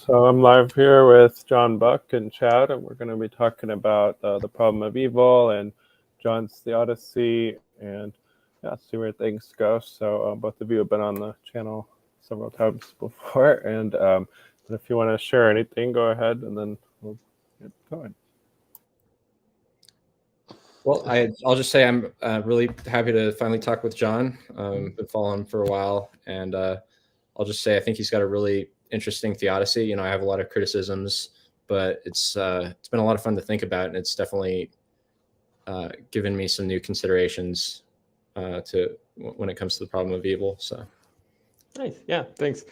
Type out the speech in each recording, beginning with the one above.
So I'm live here with John Buck and Chad, and we're going to be talking about the problem of evil and John's Theodicy, and see where things go. So both of you have been on the channel several times before, and if you want to share anything, go ahead, and then we'll get going. Well, I'll just say I'm really happy to finally talk with John. Been following him for a while, and I'll just say I think he's got a really interesting theodicy. You know, I have a lot of criticisms, but it's been a lot of fun to think about, and it's definitely given me some new considerations to when it comes to the problem of evil. So nice, yeah, thanks.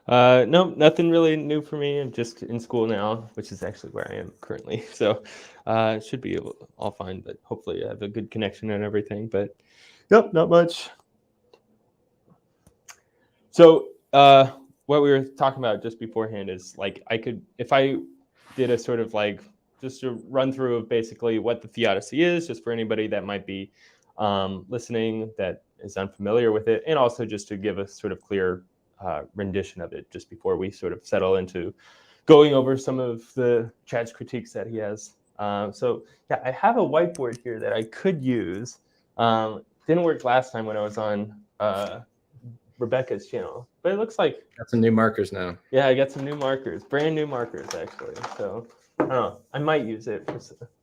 No, nothing really new for me. I'm just in school now, which is actually where I am currently. So should be all fine, but hopefully I have a good connection and everything. But nope, not much. So what we were talking about just beforehand is like I could, if I did a sort of like just a run through of basically what the theodicy is, just for anybody that might be listening that is unfamiliar with it, and also just to give a sort of clear rendition of it just before we sort of settle into going over some of the Chad's critiques that he has. So yeah, I have a whiteboard here that I could use. Didn't work last time when I was on Rebecca's channel, but it looks like got some new markers now. Yeah, I got some new markers, brand new markers actually. So I don't know, I might use it for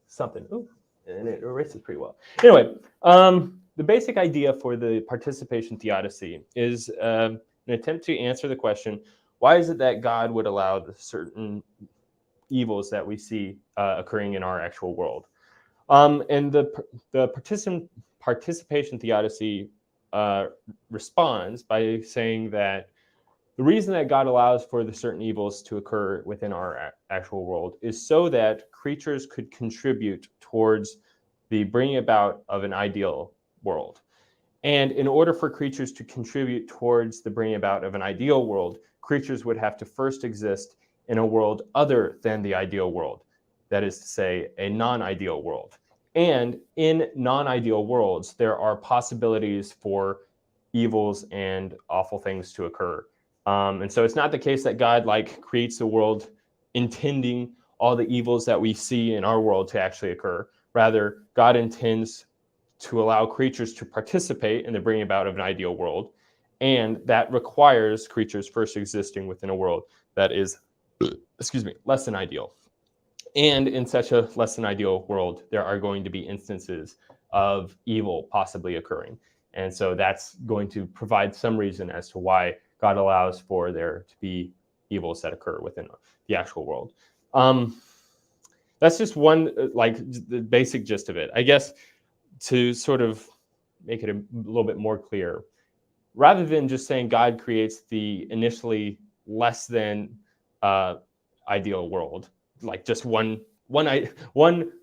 something. Ooh, and it erases pretty well. Anyway, the basic idea for the participation theodicy is an attempt to answer the question, why is it that God would allow the certain evils that we see occurring in our actual world? And the participation theodicy responds by saying that the reason that God allows for the certain evils to occur within our actual world is so that creatures could contribute towards the bringing about of an ideal world. And in order for creatures to contribute towards the bringing about of an ideal world, creatures would have to first exist in a world other than the ideal world. That is to say, a non-ideal world. And in non-ideal worlds, there are possibilities for evils and awful things to occur. And so it's not the case that God creates the world intending all the evils that we see in our world to actually occur. Rather, God intends to allow creatures to participate in the bringing about of an ideal world. And that requires creatures first existing within a world that is, less than ideal. And in such a less than ideal world, there are going to be instances of evil possibly occurring. And so that's going to provide some reason as to why God allows for there to be evils that occur within the actual world. That's just one, the basic gist of it. I guess to sort of make it a little bit more clear, rather than just saying God creates the initially less than ideal world, like just one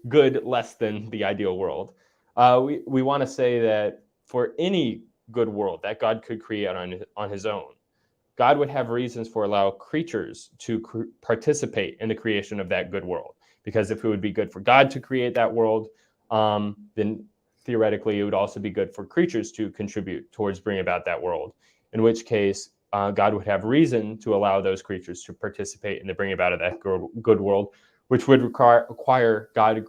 good less than the ideal world, we want to say that for any good world that God could create on his own, God would have reasons for allow creatures to participate in the creation of that good world. Because if it would be good for God to create that world, then theoretically it would also be good for creatures to contribute towards bringing about that world. In which case, God would have reason to allow those creatures to participate in the bringing about of that good world, which would require God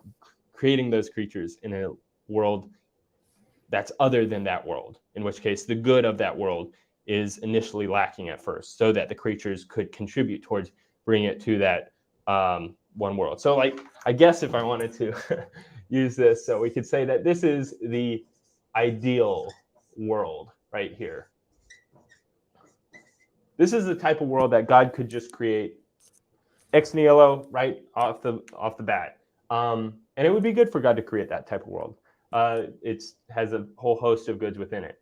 creating those creatures in a world that's other than that world, in which case the good of that world is initially lacking at first, so that the creatures could contribute towards bringing it to that one world. So I guess if I wanted to use this, so we could say that this is the ideal world right here. This is the type of world that God could just create ex nihilo right off the bat. And it would be good for God to create that type of world. It has a whole host of goods within it.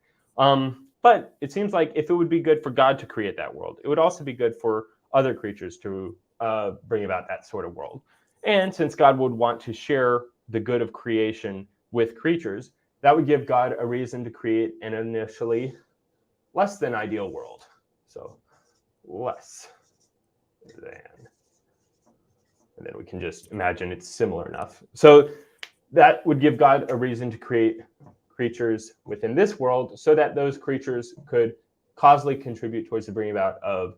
But it seems like if it would be good for God to create that world, it would also be good for other creatures to bring about that sort of world. And since God would want to share the good of creation with creatures, that would give God a reason to create an initially less than ideal world. So less than. And then we can just imagine it's similar enough. So that would give God a reason to create creatures within this world so that those creatures could causally contribute towards the bringing about of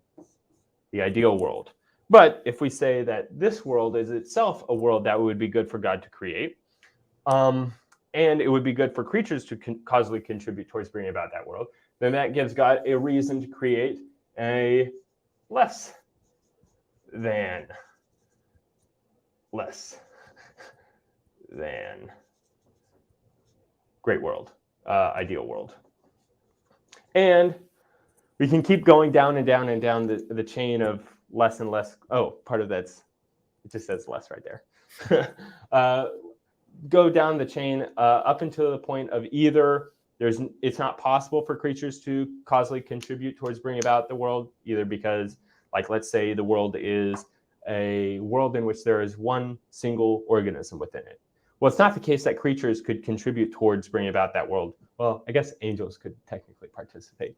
the ideal world. But if we say that this world is itself a world that would be good for God to create, and it would be good for creatures to causally contribute towards bringing about that world, then that gives God a reason to create a less than great world, ideal world. And we can keep going down and down and down the chain of less and less. Oh, part of that's, it just says less right there. Go down the chain up until the point of either it's not possible for creatures to causally contribute towards bringing about the world, either because, like, let's say the world is a world in which there is one single organism within it. Well, it's not the case that creatures could contribute towards bringing about that world. Well, I guess angels could technically participate.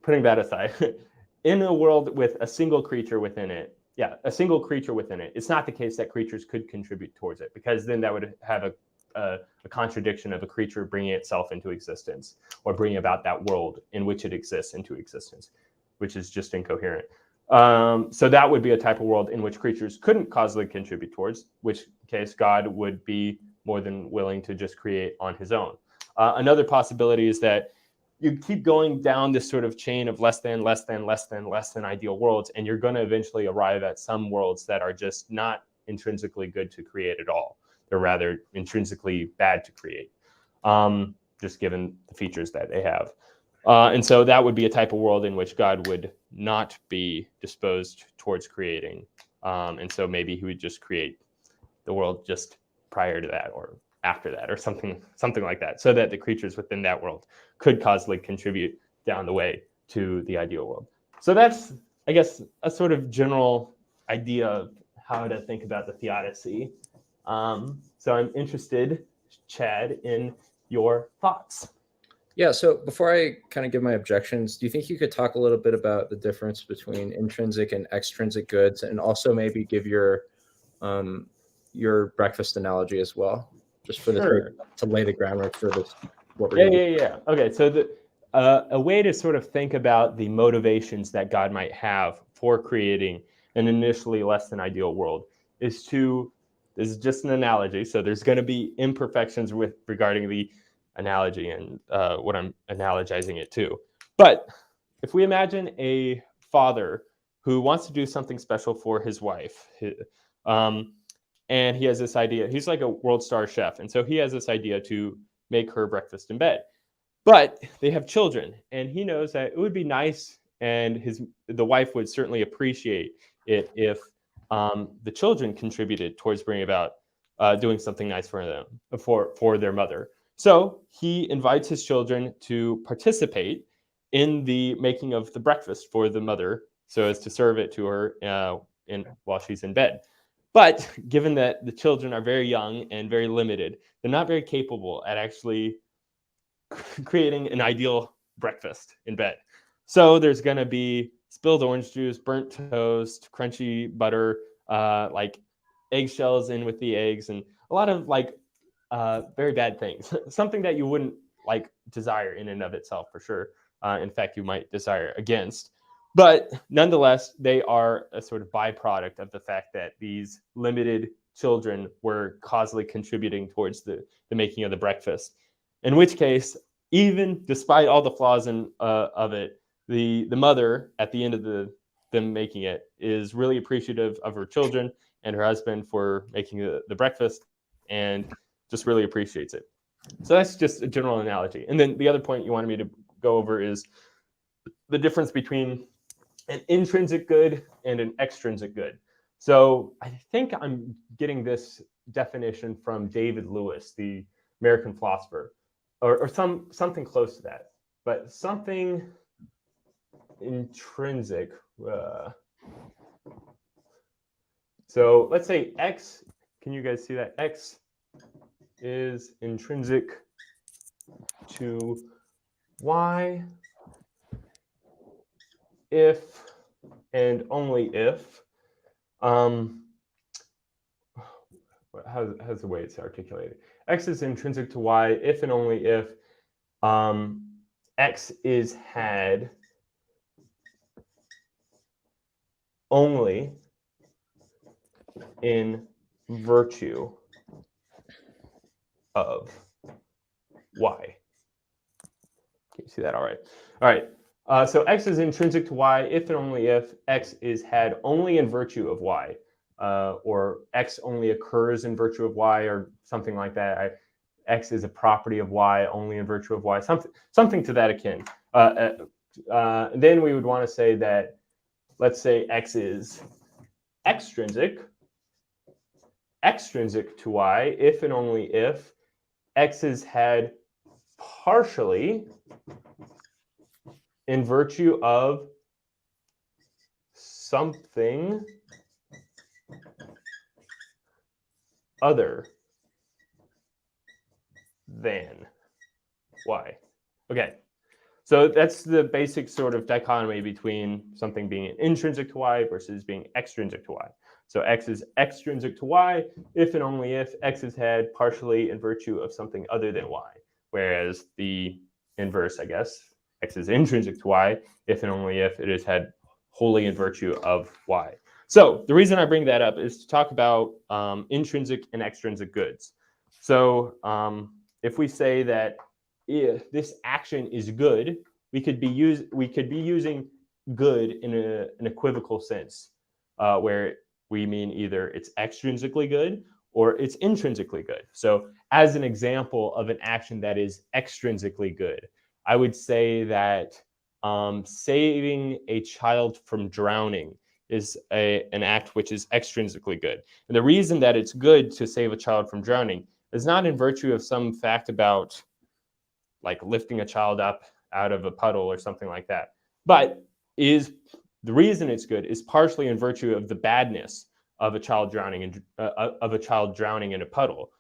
Putting that aside, in a world with a single creature within it, it's not the case that creatures could contribute towards it, because then that would have a contradiction of a creature bringing itself into existence or bringing about that world in which it exists into existence, which is just incoherent. So that would be a type of world in which creatures couldn't causally contribute towards, which case God would be more than willing to just create on his own. Another possibility is that you keep going down this sort of chain of less than ideal worlds, and you're going to eventually arrive at some worlds that are just not intrinsically good to create at all. They're rather intrinsically bad to create, just given the features that they have. And so that would be a type of world in which God would not be disposed towards creating. And so maybe he would just create the world just prior to that or after that or something like that, so that the creatures within that world could causally contribute down the way to the ideal world. So that's, I guess, a sort of general idea of how to think about the theodicy. So I'm interested, Chad, in your thoughts. Yeah, so before I kind of give my objections, do you think you could talk a little bit about the difference between intrinsic and extrinsic goods, and also maybe give your breakfast analogy as well, just for to lay the groundwork for this? Yeah. Okay, so a way to sort of think about the motivations that God might have for creating an initially less than ideal world is this is just an analogy, so there's going to be imperfections regarding the analogy and what I'm analogizing it to. But if we imagine a father who wants to do something special for his wife, and he has this idea, he's like a world star chef, and so he has this idea to make her breakfast in bed. But they have children, and he knows that it would be nice, and the wife would certainly appreciate it if the children contributed towards bringing about doing something nice for them, for their mother. So he invites his children to participate in the making of the breakfast for the mother, so as to serve it to her while she's in bed. But given that the children are very young and very limited, they're not very capable at actually creating an ideal breakfast in bed. So there's going to be spilled orange juice, burnt toast, crunchy butter, like eggshells in with the eggs, and a lot of very bad things. Something that you wouldn't desire in and of itself, for sure. In fact, you might desire against. But nonetheless, they are a sort of byproduct of the fact that these limited children were causally contributing towards the making of the breakfast. In which case, even despite all the flaws of it, the mother at the end of them making it is really appreciative of her children and her husband for making the breakfast, and just really appreciates it. So that's just a general analogy. And then the other point you wanted me to go over is the difference between an intrinsic good and an extrinsic good. So I think I'm getting this definition from David Lewis, the American philosopher, or something close to that. But something intrinsic. So let's say X, can you guys see that? X is intrinsic to Y if and only if, how's the way it's articulated? X is intrinsic to Y if and only if X is had only in virtue of y. Can you see that? All right. All right. So x is intrinsic to y if and only if x is had only in virtue of y, or x only occurs in virtue of y, or something like that. X is a property of y only in virtue of y, something to that akin. Then we would want to say that, let's say x is extrinsic to y if and only if x is had partially in virtue of something other than y. Okay, so that's the basic sort of dichotomy between something being intrinsic to y versus being extrinsic to y. So x is extrinsic to y if and only if x is had partially in virtue of something other than y, whereas the inverse, I guess, x is intrinsic to y if and only if it is had wholly in virtue of y. So the reason I bring that up is to talk about intrinsic and extrinsic goods. So if we say that if this action is good, we could be using good in an equivocal sense, where we mean either it's extrinsically good or it's intrinsically good. So as an example of an action that is extrinsically good, I would say that saving a child from drowning is an act which is extrinsically good. And the reason that it's good to save a child from drowning is not in virtue of some fact about like lifting a child up out of a puddle or something like that, but is the reason it's good is partially in virtue of the badness of a child drowning in a puddle,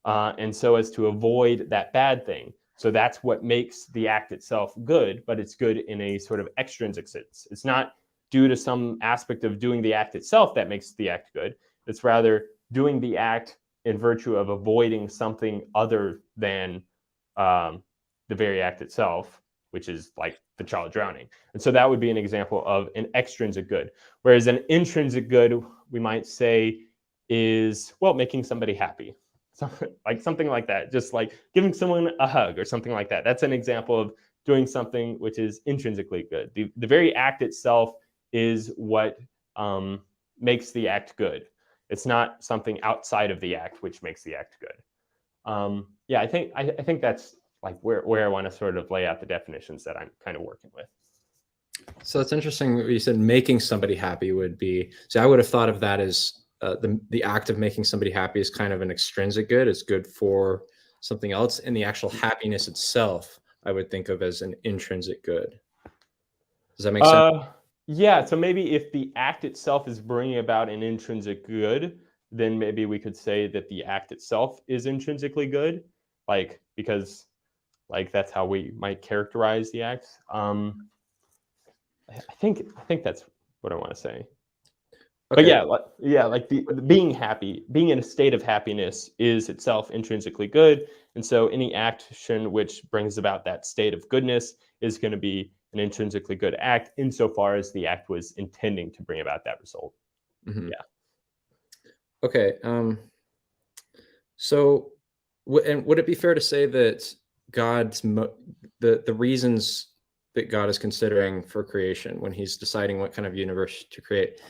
and so as to avoid that bad thing. So that's what makes the act itself good, but it's good in a sort of extrinsic sense. It's not due to some aspect of doing the act itself that makes the act good. It's rather doing the act in virtue of avoiding something other than the very act itself, which is like the child drowning. And so that would be an example of an extrinsic good. Whereas an intrinsic good, we might say, is, well, making somebody happy. Something like that, just like giving someone a hug or something like that. That's an example of doing something which is intrinsically good. The very act itself is what makes the act good. It's not something outside of the act which makes the act good. Yeah, I think that's like where I want to sort of lay out the definitions that I'm kind of working with. So it's interesting what you said, making somebody happy would be, so I would have thought of that as the act of making somebody happy is kind of an extrinsic good. It's good for something else. And the actual happiness itself, I would think of as an intrinsic good. Does that make sense? Yeah, so maybe if the act itself is bringing about an intrinsic good, then maybe we could say that the act itself is intrinsically good, like because like that's how we might characterize the act. I think that's what I want to say. Okay. But like the being happy, being in a state of happiness is itself intrinsically good, and so any action which brings about that state of goodness is going to be an intrinsically good act, insofar as the act was intending to bring about that result. Mm-hmm. Yeah. Okay. So, and would it be fair to say that God's the reasons that God is considering for creation when he's deciding what kind of universe to create,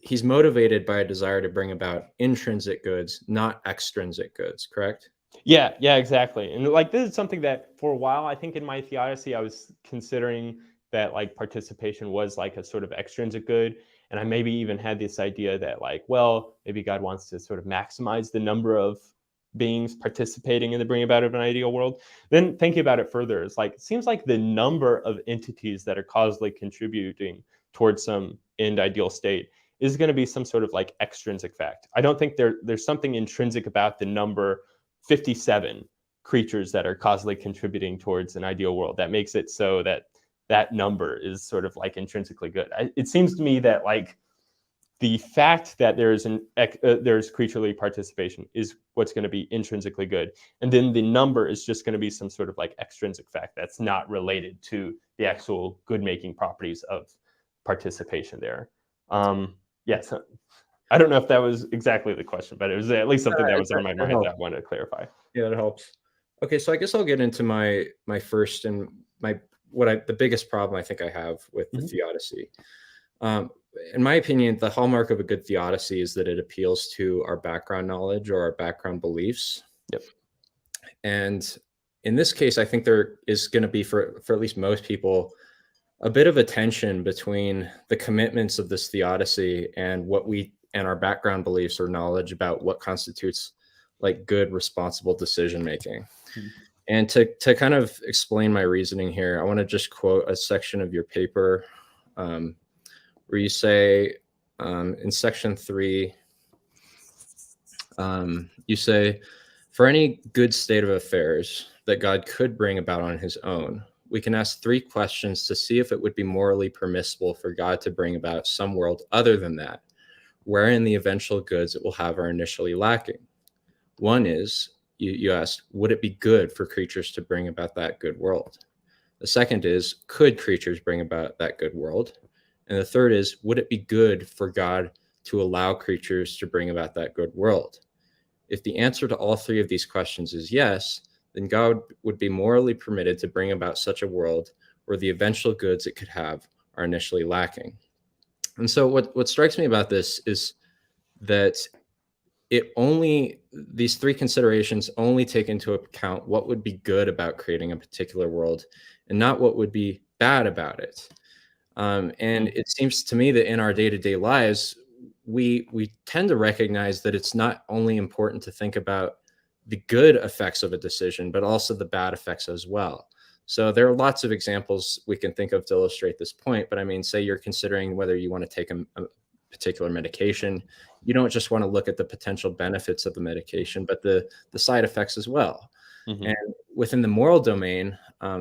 he's motivated by a desire to bring about intrinsic goods, not extrinsic goods, correct? Yeah, exactly. And like this is something that for a while, I think in my theodicy, I was considering that like participation was like a sort of extrinsic good. And I maybe even had this idea that like, well, maybe God wants to sort of maximize the number of beings participating in the bringing about of an ideal world. Then thinking about it further, it's like, it seems like the number of entities that are causally contributing towards some end ideal state is going to be some sort of like extrinsic fact. I don't think there's something intrinsic about the number 57 creatures that are causally contributing towards an ideal world that makes it so that that number is sort of like intrinsically good. It seems to me that like the fact that there's creaturely participation is what's going to be intrinsically good, and then the number is just going to be some sort of like extrinsic fact that's not related to the actual good making properties of participation there. Yes. I don't know if that was exactly the question, but it was at least something that was on my mind helps. that I wanted to clarify. Yeah, that helps. Okay, so I guess I'll get into my first and the biggest problem I think I have with the theodicy. In my opinion, the hallmark of a good theodicy is that it appeals to our background knowledge or our background beliefs. Yep. And in this case, I think there is going to be, for at least most people, a bit of a tension between the commitments of this theodicy and our background beliefs or knowledge about what constitutes like good, responsible decision making. And to kind of explain my reasoning here, I want to just quote a section of your paper where you say in section 3, you say, for any good state of affairs that God could bring about on his own, we can ask 3 questions to see if it would be morally permissible for God to bring about some world other than that, wherein the eventual goods it will have are initially lacking. One is, you asked, would it be good for creatures to bring about that good world? The second is, could creatures bring about that good world? And the third is, would it be good for God to allow creatures to bring about that good world? If the answer to all 3 of these questions is yes, then God would be morally permitted to bring about such a world where the eventual goods it could have are initially lacking. And so what strikes me about this is that these 3 considerations only take into account what would be good about creating a particular world and not what would be bad about it. And it seems to me that in our day-to-day lives, we tend to recognize that it's not only important to think about the good effects of a decision, but also the bad effects as well. So there are lots of examples we can think of to illustrate this point. But I mean, say you're considering whether you want to take a particular medication. You don't just want to look at the potential benefits of the medication, but the side effects as well. And within the moral domain,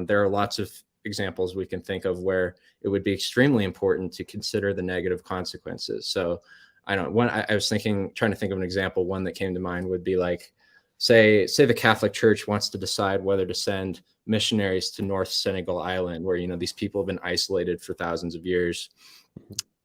there are lots of examples we can think of where it would be extremely important to consider the negative consequences. So I was trying to think of an example. One that came to mind would be like, say the Catholic Church wants to decide whether to send missionaries to North Senegal Island, where, these people have been isolated for thousands of years.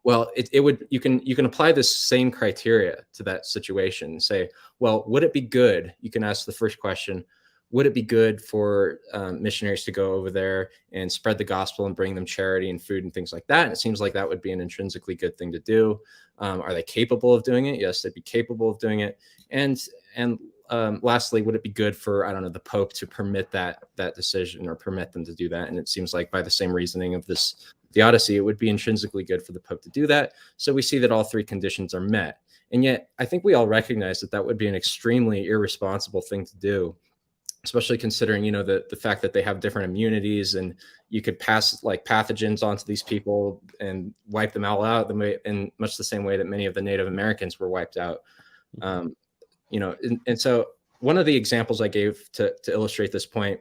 Well, you can apply this same criteria to that situation. Say, well, would it be good? You can ask the first question, would it be good for missionaries to go over there and spread the gospel and bring them charity and food and things like that? And it seems like that would be an intrinsically good thing to do. Are they capable of doing it? Yes, they'd be capable of doing it. And lastly, would it be good for, the Pope to permit that decision or permit them to do that? And it seems like by the same reasoning of this theodicy, it would be intrinsically good for the Pope to do that. So we see that all 3 conditions are met. And yet I think we all recognize that would be an extremely irresponsible thing to do, especially considering, the fact that they have different immunities and you could pass like pathogens onto these people and wipe them all out in much the same way that many of the Native Americans were wiped out. And so one of the examples I gave to illustrate this point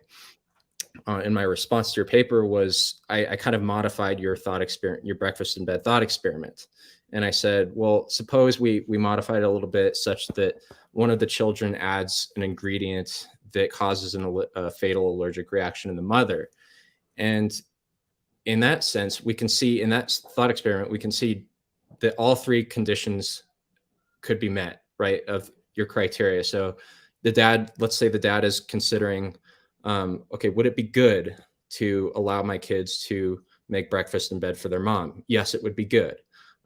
in my response to your paper was I kind of modified your breakfast in bed thought experiment. And I said, well, suppose we modify it a little bit such that one of the children adds an ingredient that causes a fatal allergic reaction in the mother. And in that sense, we can see in that thought experiment, we can see that all 3 conditions could be met, right, of your criteria. So let's say the dad is considering, okay, would it be good to allow my kids to make breakfast in bed for their mom? Yes, it would be good.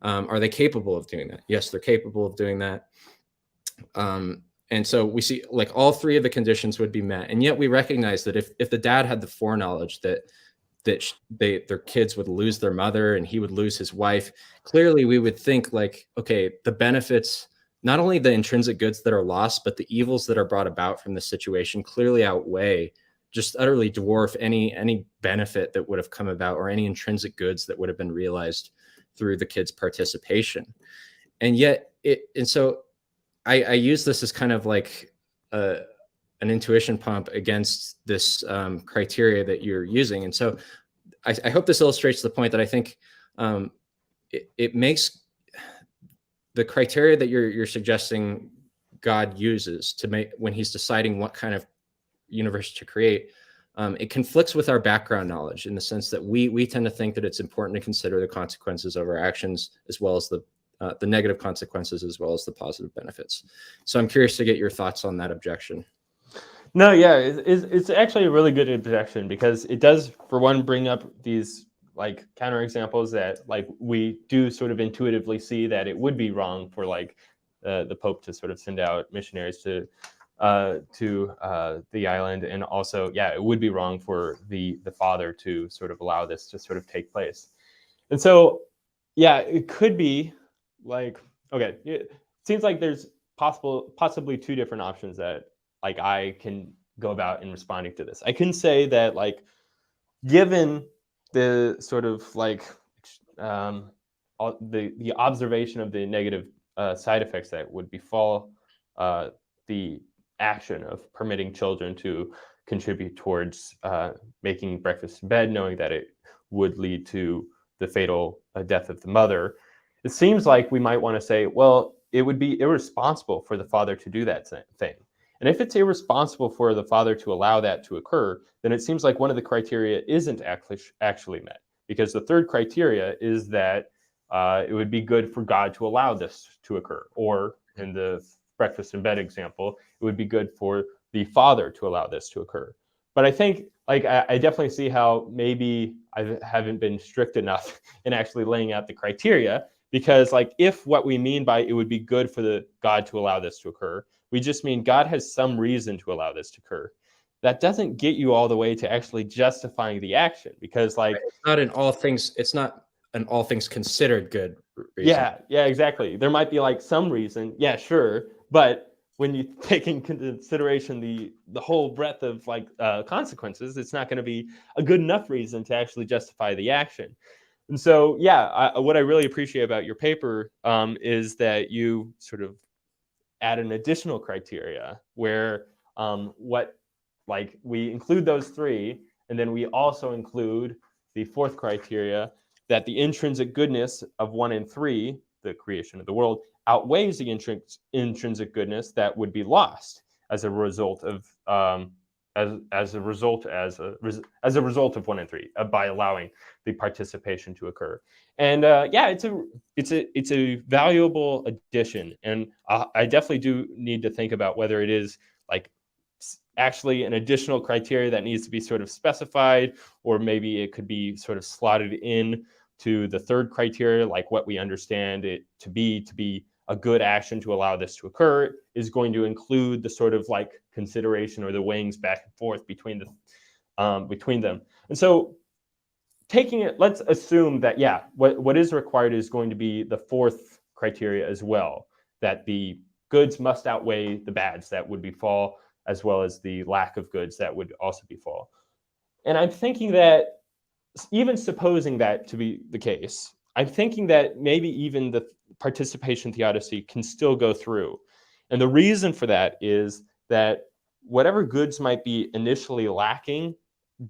Are they capable of doing that? Yes, they're capable of doing that. And so we see like all 3 of the conditions would be met. And yet we recognize that if the dad had the foreknowledge that their kids would lose their mother and he would lose his wife, clearly we would think like, okay, the benefits, not only the intrinsic goods that are lost, but the evils that are brought about from the situation clearly outweigh, just utterly dwarf any benefit that would have come about or any intrinsic goods that would have been realized through the kids' participation. And yet so I use this as kind of like an intuition pump against this criteria that you're using. And so I hope this illustrates the point that I think it makes the criteria that you're suggesting God uses to make when he's deciding what kind of universe to create. It conflicts with our background knowledge in the sense that we tend to think that it's important to consider the consequences of our actions as well as the negative consequences as well as the positive benefits. So I'm curious to get your thoughts on that objection. No, yeah, it's actually a really good objection because it does, for one, bring up these like counterexamples that like we do sort of intuitively see that it would be wrong for like the Pope to sort of send out missionaries to the island, and also, yeah, it would be wrong for the father to sort of allow this to sort of take place. And so, yeah, it could be like, okay, it seems like there's possibly two different options that like I can go about in responding to this. I can say that like, given the sort of like the observation of the negative side effects that would befall the action of permitting children to contribute towards making breakfast in bed, knowing that it would lead to the fatal death of the mother, it seems like we might want to say, well, it would be irresponsible for the father to do that thing. And if it's irresponsible for the father to allow that to occur, then it seems like one of the criteria isn't actually met, because the third criteria is that it would be good for God to allow this to occur. Or in the breakfast in bed example, it would be good for the father to allow this to occur. But I think, like, I definitely see how maybe I haven't been strict enough in actually laying out the criteria, because, like, if what we mean by it would be good for the God to allow this to occur, we just mean God has some reason to allow this to occur. That doesn't get you all the way to actually justifying the action, because, like, it's not an all things considered good reason. yeah, exactly. There might be like some reason, yeah, sure, but when you take in consideration the whole breadth of like consequences, it's not going to be a good enough reason to actually justify the action. And so, yeah, what I really appreciate about your paper is that you sort of add an additional criteria where what, like, we include those three, and then we also include the fourth criteria, that the intrinsic goodness of 1 and 3, the creation of the world, outweighs the intrinsic goodness that would be lost as a result of as a result of 1 and 3 by allowing the participation to occur. And yeah, it's a valuable addition, and I definitely do need to think about whether it is like actually an additional criteria that needs to be sort of specified, or maybe it could be sort of slotted in to the third criteria, like what we understand it to be a good action to allow this to occur is going to include the sort of like consideration or the weighings back and forth between them. And so taking it, let's assume that, yeah, what is required is going to be the fourth criteria as well, that the goods must outweigh the bads that would befall, as well as the lack of goods that would also befall. And I'm thinking that, even supposing that to be the case, I'm thinking that maybe even the participation theodicy can still go through. And the reason for that is that whatever goods might be initially lacking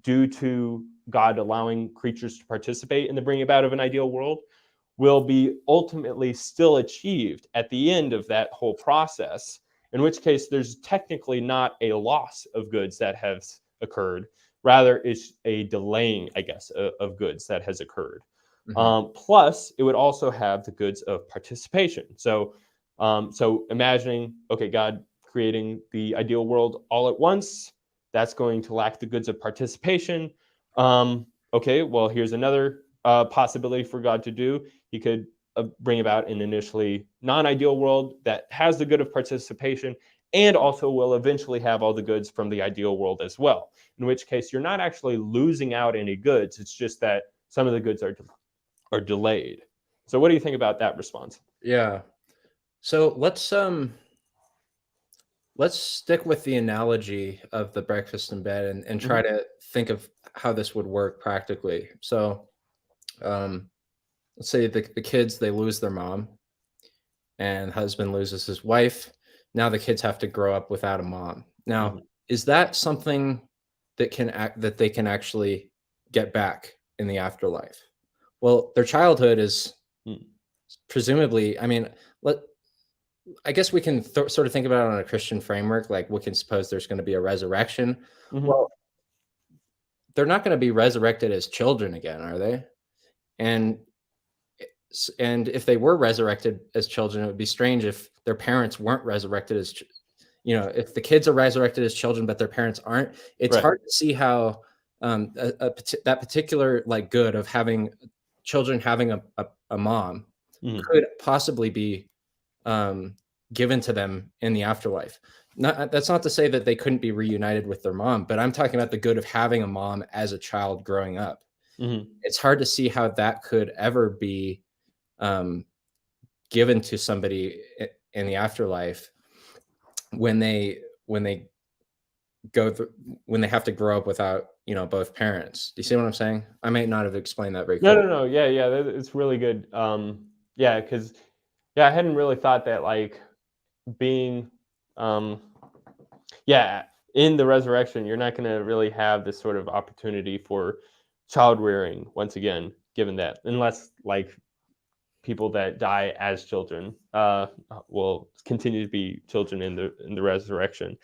due to God allowing creatures to participate in the bringing about of an ideal world will be ultimately still achieved at the end of that whole process, in which case there's technically not a loss of goods that has occurred. Rather, it's a delaying, I guess, of goods that has occurred. Mm-hmm. Plus, it would also have the goods of participation. So imagining, okay, God creating the ideal world all at once, that's going to lack the goods of participation. Okay, well, here's another possibility for God to do. He could bring about an initially non-ideal world that has the good of participation, and also will eventually have all the goods from the ideal world as well. In which case, you're not actually losing out any goods. It's just that some of the goods are delayed. So what do you think about that response? Yeah. So let's stick with the analogy of the breakfast in bed and try to think of how this would work practically. So let's say the kids, they lose their mom, and husband loses his wife. Now the kids have to grow up without a mom. Now, is that something that they can actually get back in the afterlife? Well, their childhood is presumably, I mean, I guess we can sort of think about it on a Christian framework. Like, we can suppose there's going to be a resurrection. Well, they're not going to be resurrected as children again, are they? And And if they were resurrected as children, it would be strange if their parents weren't resurrected as, if the kids are resurrected as children, but their parents aren't. It's Right. hard to see how that particular like good of having children having a mom could possibly be given to them in the afterlife. That's not to say that they couldn't be reunited with their mom, but I'm talking about the good of having a mom as a child growing up. It's hard to see how that could ever be given to somebody in the afterlife when they when they have to grow up without both parents. Do you see what I'm saying? I may not have explained that very clearly. No. Yeah, it's really good. Yeah, because I hadn't really thought that like being in the resurrection, you're not going to really have this sort of opportunity for child rearing once again, given that, unless like people that die as children will continue to be children in the resurrection.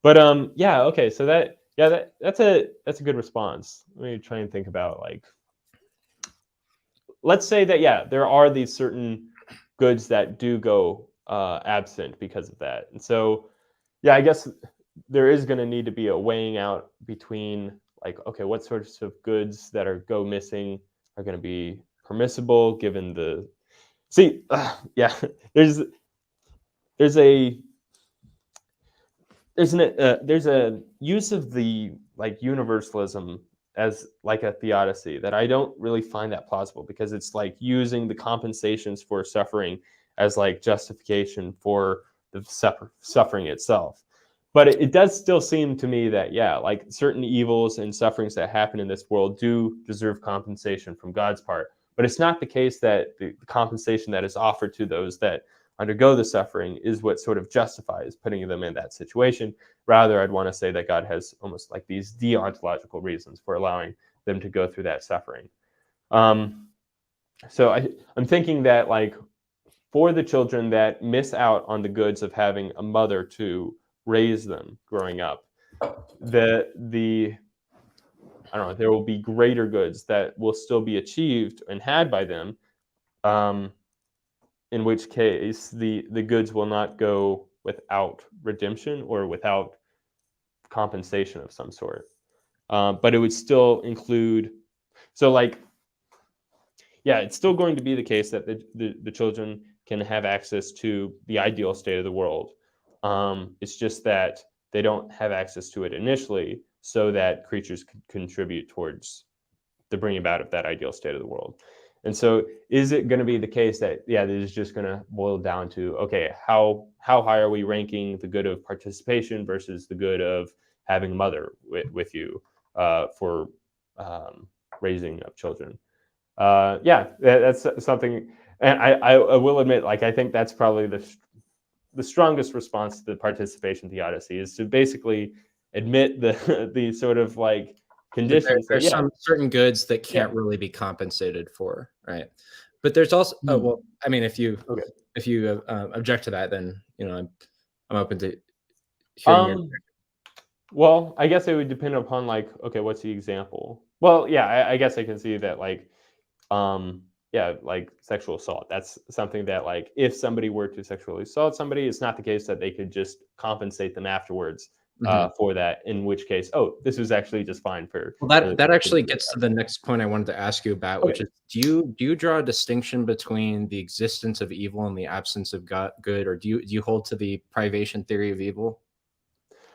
But okay, so that's a good response. Let me try and think about like, let's say that there are these certain goods that do go absent because of that, and so I guess there is going to need to be a weighing out between like, okay, what sorts of goods that go missing are going to be permissible given the there's a use of the like universalism as like a theodicy that I don't really find that plausible, because it's like using the compensations for suffering as like justification for the suffering itself. But it does still seem to me that like certain evils and sufferings that happen in this world do deserve compensation from God's part. But it's not the case that the compensation that is offered to those that undergo the suffering is what sort of justifies putting them in that situation. Rather, I'd want to say that God has almost like these deontological reasons for allowing them to go through that suffering. So I'm thinking that like for the children that miss out on the goods of having a mother to raise them growing up, the I don't know, there will be greater goods that will still be achieved and had by them, in which case the goods will not go without redemption or without compensation of some sort. But it would still include, so like, it's still going to be the case that the children can have access to the ideal state of the world. It's just that they don't have access to it initially, so that creatures could contribute towards the bringing about of that ideal state of the world. And so is it going to be the case that, this is just going to boil down to, okay, how high are we ranking the good of participation versus the good of having a mother with you for raising up children? That's something, and I will admit, like, I think that's probably the strongest response to the participation theodicy, is to basically admit the sort of like conditions. There's some certain goods that can't really be compensated for, right? But there's also well, I mean, if you object to that, then I'm open to hearing your. Well, I guess it would depend upon like, okay, what's the example? Well, I guess I can see that like, like sexual assault. That's something that like, if somebody were to sexually assault somebody, it's not the case that they could just compensate them afterwards for that, in which case, this was actually just fine for. Well, that actually gets to the next point I wanted to ask you about, which is, do you draw a distinction between the existence of evil and the absence of good, or do you hold to the privation theory of evil?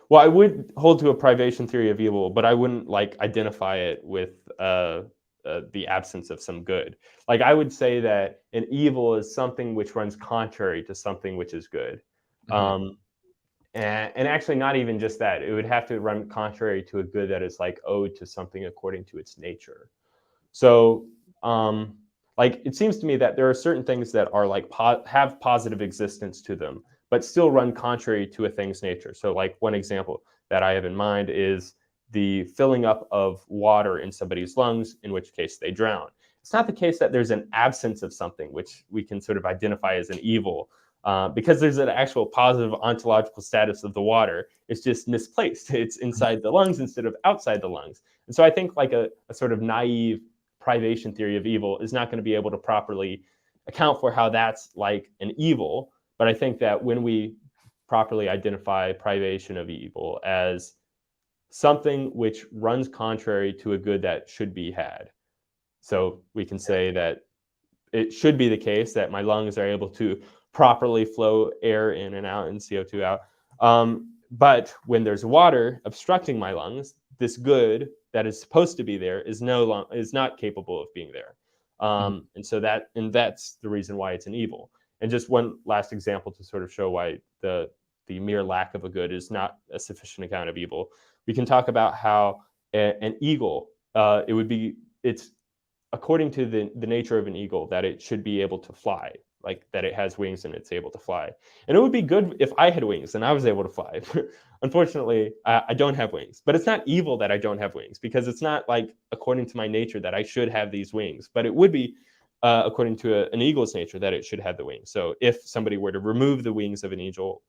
Well, I would hold to a privation theory of evil, but I wouldn't like identify it with the absence of some good. Like, I would say that an evil is something which runs contrary to something which is good. And actually not even just that, it would have to run contrary to a good that is like owed to something according to its nature. So like, it seems to me that there are certain things that are like have positive existence to them, but still run contrary to a thing's nature. So like, one example that I have in mind is the filling up of water in somebody's lungs, in which case they drown. It's not the case that there's an absence of something which we can sort of identify as an evil, because there's an actual positive ontological status of the water. It's just misplaced. It's inside the lungs instead of outside the lungs. And so I think like a sort of naive privation theory of evil is not going to be able to properly account for how that's like an evil. But I think that when we properly identify privation of evil as something which runs contrary to a good that should be had, so we can say that it should be the case that my lungs are able to properly flow air in and out and CO2 out. But when there's water obstructing my lungs, this good that is supposed to be there is not capable of being there. And that's the reason why it's an evil. And just one last example to sort of show why the mere lack of a good is not a sufficient account of evil. We can talk about how an eagle, it's according to the nature of an eagle, that it should be able to fly, like that it has wings and it's able to fly. And it would be good if I had wings and I was able to fly. Unfortunately, I don't have wings, but it's not evil that I don't have wings, because it's not like according to my nature that I should have these wings, but it would be according to an eagle's nature that it should have the wings. So if somebody were to remove the wings of an eagle,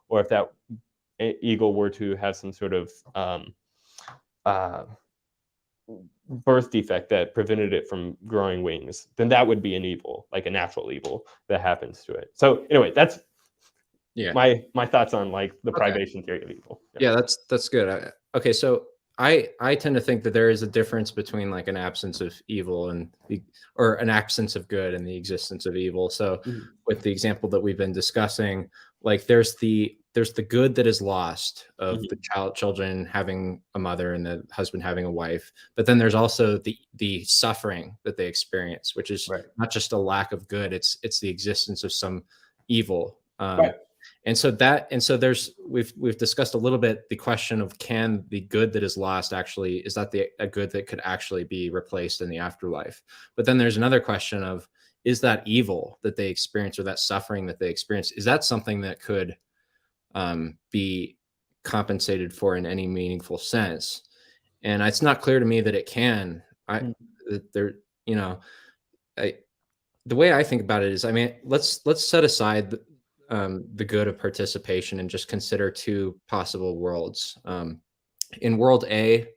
or if that eagle were to have some sort of birth defect that prevented it from growing wings, then that would be an evil, like a natural evil that happens to it. So anyway, that's my thoughts on like the privation theory of evil. Yeah, that's good. Okay, so I tend to think that there is a difference between like an absence of evil or an absence of good and the existence of evil. So with the example that we've been discussing, like there's the good that is lost of the children having a mother and the husband having a wife, but then there's also the suffering that they experience, which is not just a lack of good, it's the existence of some evil. And so we've discussed a little bit the question of, can the good that is lost actually, is that a good that could actually be replaced in the afterlife? But then there's another question of, is that evil that they experience, or that suffering that they experience, is that something that could be compensated for in any meaningful sense? And it's not clear to me that it can. The way I think about it is, I mean, let's set aside the good of participation and just consider two possible worlds. In world A,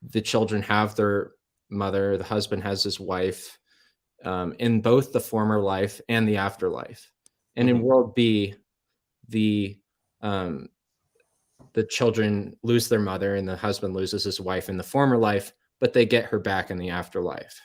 the children have their mother, the husband has his wife, in both the former life and the afterlife. And in world B, the children lose their mother and the husband loses his wife in the former life, but they get her back in the afterlife.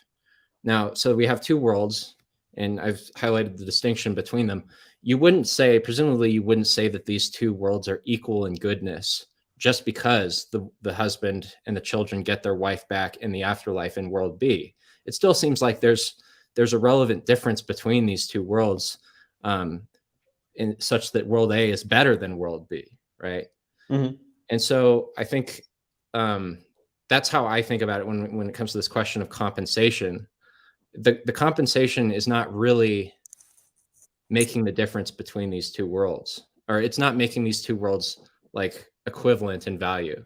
Now, so we have two worlds, and I've highlighted the distinction between them. Presumably you wouldn't say that these two worlds are equal in goodness just because the husband and the children get their wife back in the afterlife in world B. It still seems like there's a relevant difference between these two worlds, in such that world A is better than world B, right? And so I think that's how I think about it when it comes to this question of compensation. The compensation is not really making the difference between these two worlds, or it's not making these two worlds like equivalent in value,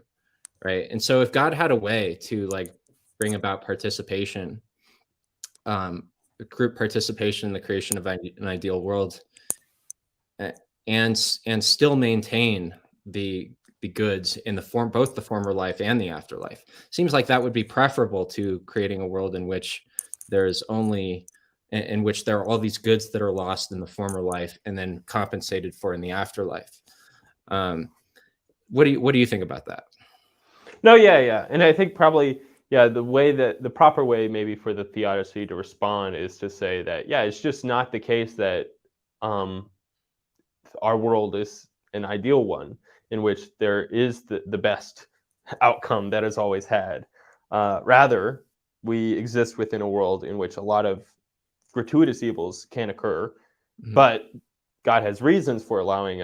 right? And so if God had a way to like bring about participation, group participation in the creation of an ideal world, and still maintain the goods in both the former life and the afterlife, seems like that would be preferable to creating a world in which there are all these goods that are lost in the former life and then compensated for in the afterlife. What do you think about that? No, yeah. And I think probably, the proper way maybe for the theodicy to respond is to say that, it's just not the case that our world is an ideal one in which there is the best outcome that is always had. Rather, we exist within a world in which a lot of gratuitous evils can occur, but God has reasons for allowing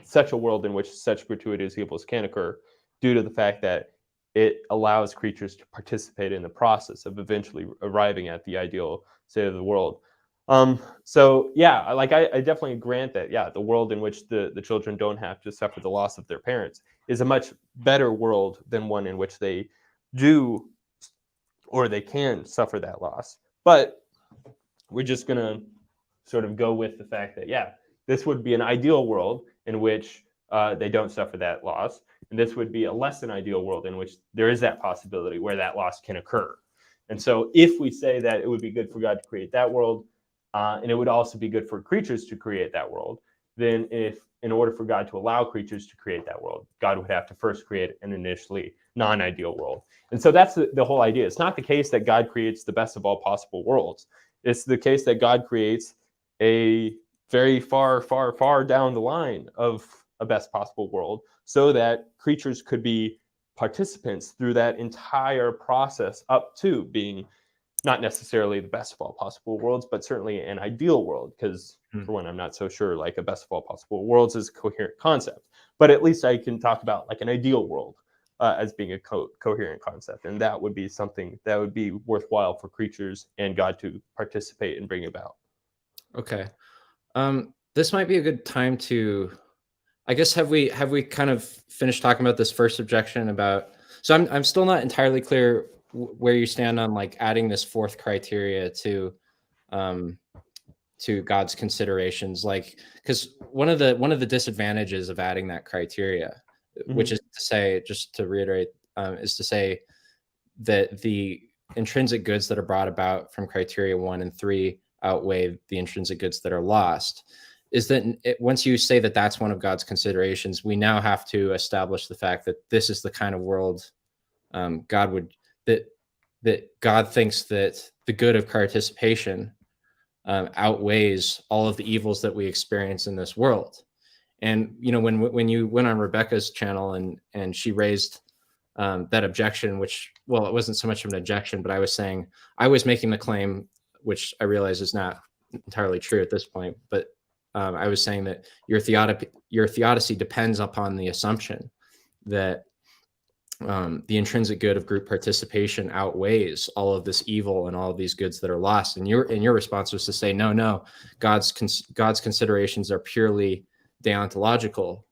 such a world in which such gratuitous evils can occur, due to the fact that it allows creatures to participate in the process of eventually arriving at the ideal state of the world. So I definitely grant that, the world in which the children don't have to suffer the loss of their parents is a much better world than one in which they do, or they can suffer that loss. But we're just going to sort of go with the fact that, this would be an ideal world in which they don't suffer that loss. And this would be a less than ideal world in which there is that possibility where that loss can occur. And so if we say that it would be good for God to create that world, and it would also be good for creatures to create that world, then if in order for God to allow creatures to create that world, God would have to first create an initially non-ideal world. And so that's the whole idea. It's not the case that God creates the best of all possible worlds. It's the case that God creates a very far, far, far down the line of a best possible world so that creatures could be participants through that entire process up to being not necessarily the best of all possible worlds, but certainly an ideal world, because for one, I'm not so sure like a best of all possible worlds is a coherent concept, but at least I can talk about like an ideal world as being a coherent concept. And that would be something that would be worthwhile for creatures and God to participate and bring about. Okay. This might be a good time to, I guess, have we kind of finished talking about this first objection about, so I'm still not entirely clear where you stand on like adding this fourth criteria to God's considerations, like, because one of the disadvantages of adding that criteria, which is to say, just to reiterate, is to say that the intrinsic goods that are brought about from criteria 1 and 3 outweigh the intrinsic goods that are lost, is that once you say that that's one of God's considerations, we now have to establish the fact that this is the kind of world God would, that God thinks that the good of participation outweighs all of the evils that we experience in this world. And when you went on Rebecca's channel and she raised that objection, which, well, it wasn't so much of an objection, but I was making the claim, which I realize is not entirely true at this point, but I was saying that your theodicy depends upon the assumption that the intrinsic good of group participation outweighs all of this evil and all of these goods that are lost. And your response was to say, no, God's considerations are purely deontological,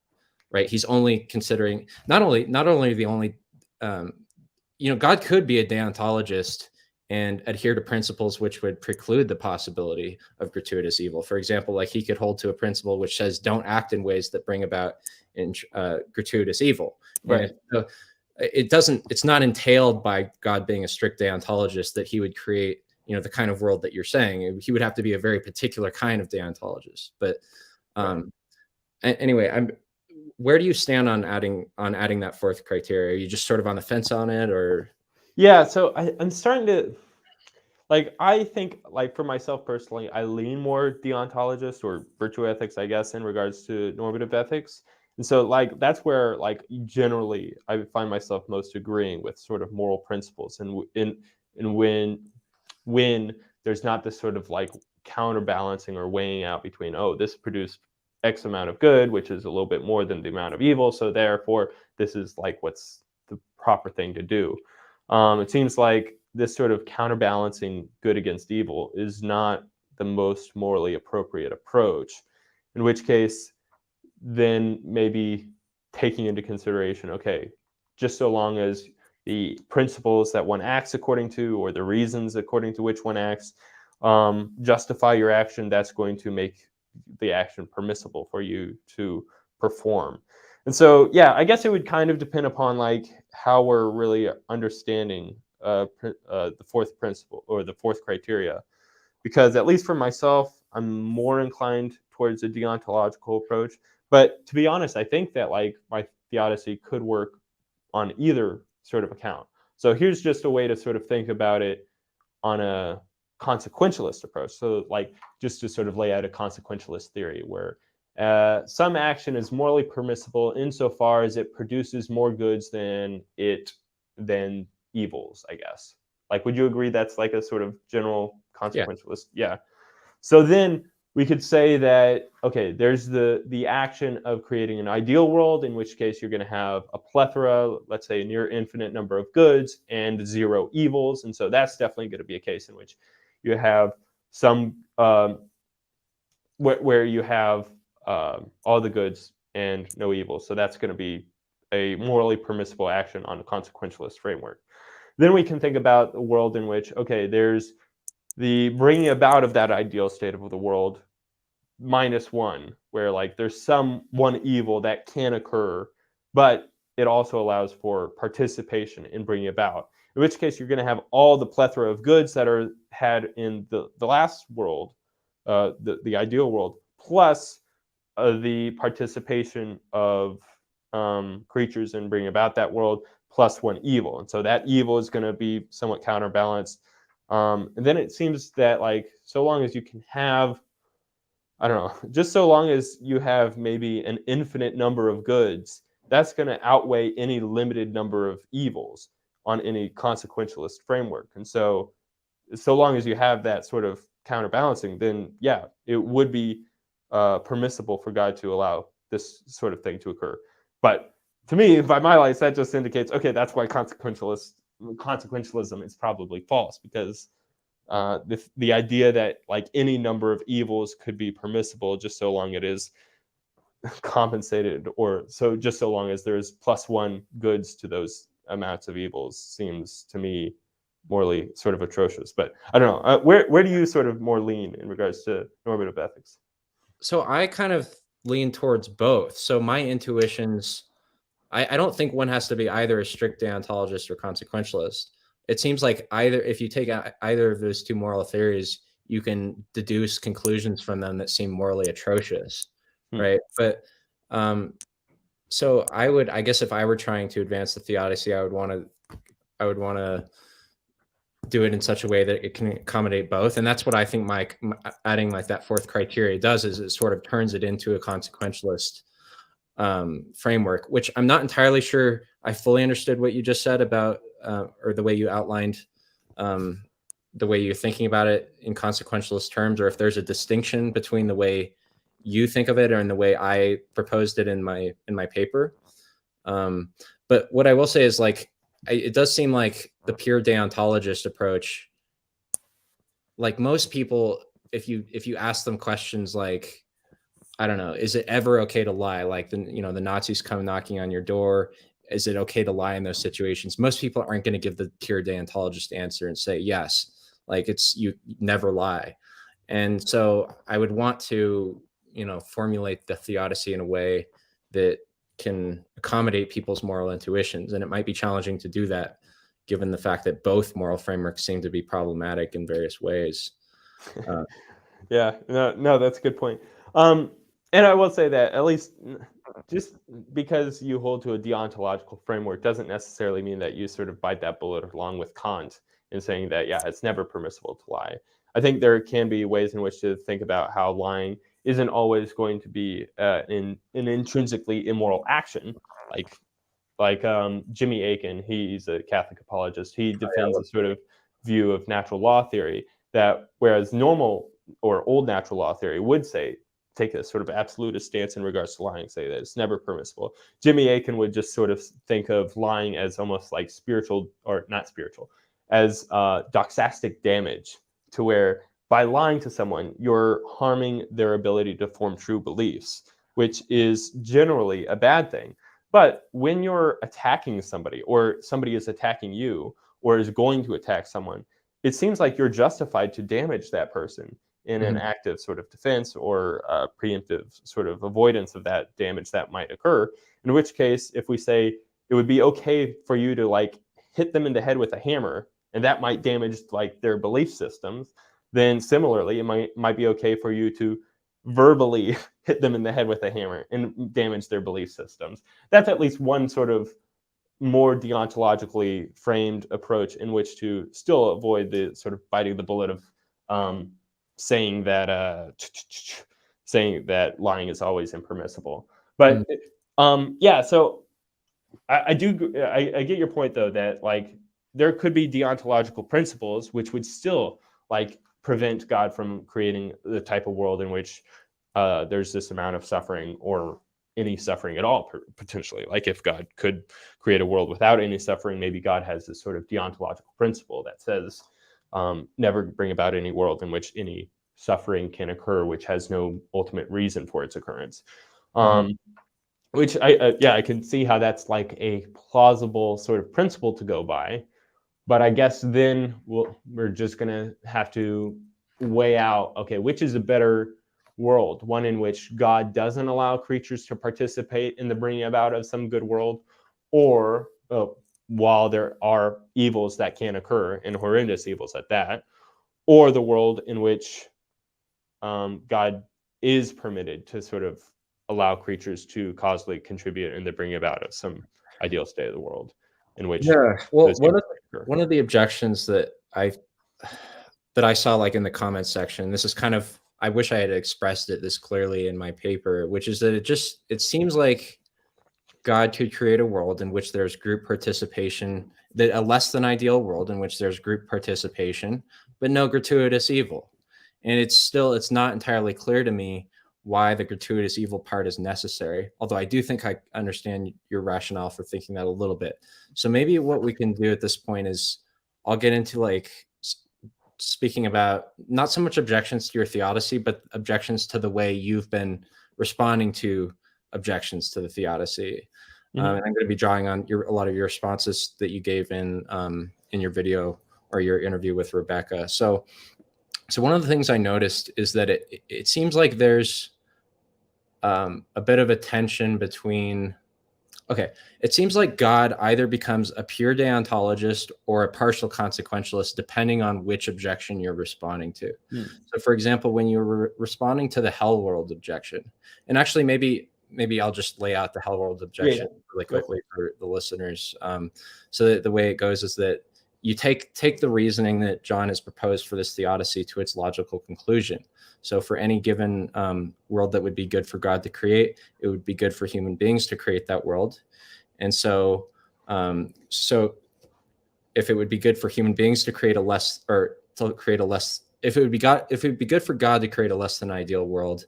right? He's only considering not only the only, God could be a deontologist and adhere to principles which would preclude the possibility of gratuitous evil. For example, like he could hold to a principle which says don't act in ways that bring about gratuitous evil. Right. And it's not entailed by God being a strict deontologist that he would create, the kind of world that you're saying. He would have to be a very particular kind of deontologist. But anyway, where do you stand on adding that fourth criteria? Are you just sort of on the fence on it, or? Yeah, so I'm starting to, like, I think, like, for myself personally, I lean more deontologist or virtue ethics, I guess, in regards to normative ethics. And so, like, that's where, like, generally I find myself most agreeing with sort of moral principles. And when there's not this sort of, like, counterbalancing or weighing out between, oh, this produced X amount of good, which is a little bit more than the amount of evil, so therefore this is, like, what's the proper thing to do. It seems like this sort of counterbalancing good against evil is not the most morally appropriate approach, in which case then maybe taking into consideration, okay, just so long as the principles that one acts according to or the reasons according to which one acts justify your action, that's going to make the action permissible for you to perform. And so, yeah, I guess it would kind of depend upon like how we're really understanding the fourth principle or the fourth criteria, because at least for myself, I'm more inclined towards a deontological approach. But to be honest, I think that like my theodicy could work on either sort of account. So here's just a way to sort of think about it on a consequentialist approach. So like just to sort of lay out a consequentialist theory where some action is morally permissible insofar as it produces more goods than evils, I guess. Like, would you agree that's like a sort of general consequentialist? Yeah. So then we could say that, okay, there's the action of creating an ideal world, in which case you're going to have a plethora, let's say a near infinite number of goods and 0 evils. And so that's definitely going to be a case in which you have some where you have all the goods and no evil. So that's going to be a morally permissible action on a consequentialist framework. Then we can think about a world in which, okay, there's the bringing about of that ideal state of the world -1, where like there's some one evil that can occur, but it also allows for participation in bringing about. in which case you're going to have all the plethora of goods that are had in the last world, the ideal world, plus the participation of creatures in bringing about that world, plus one evil. And so that evil is going to be somewhat counterbalanced. And then it seems that, like, so long as you can have, I don't know, just so long as you have maybe an infinite number of goods, that's going to outweigh any limited number of evils on any consequentialist framework. And so long as you have that sort of counterbalancing, then yeah, it would be permissible for God to allow this sort of thing to occur. But to me, by my lights, that just indicates, okay, that's why consequentialism is probably false, because the idea that like any number of evils could be permissible just so long it is compensated, or just so long as there's plus one goods to those amounts of evils, seems to me morally sort of atrocious. But I don't know, where do you sort of more lean in regards to normative ethics? So I kind of lean towards both. So my intuitions, I don't think one has to be either a strict deontologist or consequentialist. It seems like if you take either of those two moral theories, you can deduce conclusions from them that seem morally atrocious, right? But so I guess if I were trying to advance the theodicy, I would want to do it in such a way that it can accommodate both. And that's what I think my adding like that fourth criteria does, is it sort of turns it into a consequentialist framework, which I'm not entirely sure I fully understood what you just said about, or the way you outlined, the way you're thinking about it in consequentialist terms, or if there's a distinction between the way you think of it and the way I proposed it in my paper. But what I will say is, like, it does seem like the pure deontologist approach, like most people, if you ask them questions like, I don't know, is it ever okay to lie? Like the Nazis come knocking on your door. Is it okay to lie in those situations? Most people aren't going to give the pure deontologist answer and say yes. Like you never lie. And so I would want to, formulate the theodicy in a way that can accommodate people's moral intuitions. And it might be challenging to do that, given the fact that both moral frameworks seem to be problematic in various ways. Yeah, no, that's a good point. And I will say that, at least, just because you hold to a deontological framework doesn't necessarily mean that you sort of bite that bullet along with Kant in saying that, yeah, it's never permissible to lie. I think there can be ways in which to think about how lying isn't always going to be an intrinsically immoral action. Like Jimmy Aiken, he's a Catholic apologist. He defends a sort of view of natural law theory that, whereas normal or old natural law theory would say, take a sort of absolutist stance in regards to lying, say that it's never permissible, Jimmy Aiken would just sort of think of lying as almost like spiritual, or not spiritual, as doxastic damage, to where by lying to someone, you're harming their ability to form true beliefs, which is generally a bad thing. But when you're attacking somebody, or somebody is attacking you, or is going to attack someone, it seems like you're justified to damage that person in an active sort of defense, or preemptive sort of avoidance of that damage that might occur. In which case, if we say it would be okay for you to like hit them in the head with a hammer, and that might damage like their belief systems, then similarly, it might be okay for you to verbally hit them in the head with a hammer and damage their belief systems. That's at least one sort of more deontologically framed approach in which to still avoid the sort of biting the bullet of saying that lying is always impermissible. But yeah, so I get your point, though, that like there could be deontological principles which would still like prevent God from creating the type of world in which there's this amount of suffering, or any suffering at all, potentially. Like if God could create a world without any suffering, maybe God has this sort of deontological principle that says never bring about any world in which any suffering can occur, which has no ultimate reason for its occurrence. Which I can see how that's like a plausible sort of principle to go by. But I guess then we're just going to have to weigh out, okay, which is a better world? One in which God doesn't allow creatures to participate in the bringing about of some good world, or while there are evils that can occur, and horrendous evils at that, or the world in which God is permitted to sort of allow creatures to causally contribute and to bring about some ideal state of the world in which Well, those evils occur. one of the objections that I saw like in the comments section, this is kind of, I wish I had expressed it this clearly in my paper, which is that it seems like God could create a world in which there's group participation, that a less than ideal world in which there's group participation, but no gratuitous evil. And it's not entirely clear to me why the gratuitous evil part is necessary. Although I do think I understand your rationale for thinking that a little bit. So maybe what we can do at this point is I'll get into like speaking about not so much objections to your theodicy, but objections to the way you've been responding to objections to the theodicy. And I'm going to be drawing on a lot of your responses that you gave in your video or your interview with Rebecca. So one of the things I noticed is that it seems like there's a bit of a tension between, it seems like God either becomes a pure deontologist or a partial consequentialist, depending on which objection you're responding to. So for example, when you're responding to the hell world objection, and actually maybe I'll just lay out the hell world objection really quickly for the listeners. So that the way it goes is that you take the reasoning that John has proposed for this theodicy to its logical conclusion. So for any given world that would be good for God to create, it would be good for human beings to create that world. And so if it would be good for human beings to create if it would be good for God to create a less than ideal world,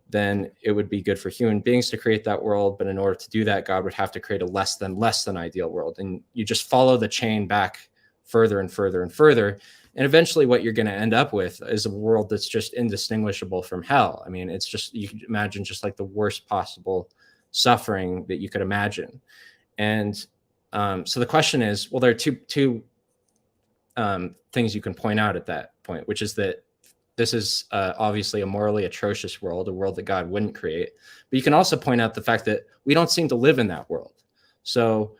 then it would be good for human beings to create that world. But in order to do that, God would have to create a less than ideal world. And you just follow the chain back further and further and further. And eventually what you're going to end up with is a world that's just indistinguishable from hell. I mean, it's just, you can imagine just like the worst possible suffering that you could imagine. And so the question is, well, there are two things you can point out at that point, which is that this is obviously a morally atrocious world, a world that God wouldn't create. But you can also point out the fact that we don't seem to live in that world. So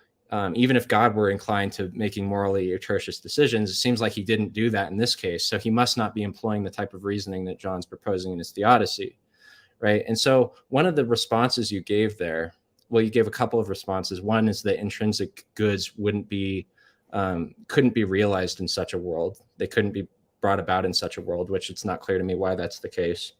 even if God were inclined to making morally atrocious decisions, it seems like he didn't do that in this case. So he must not be employing the type of reasoning that John's proposing in his theodicy, right? And so one of the responses you gave there, well, you gave a couple of responses. One is that intrinsic goods couldn't be realized in such a world. They couldn't be brought about in such a world, which it's not clear to me why that's the case.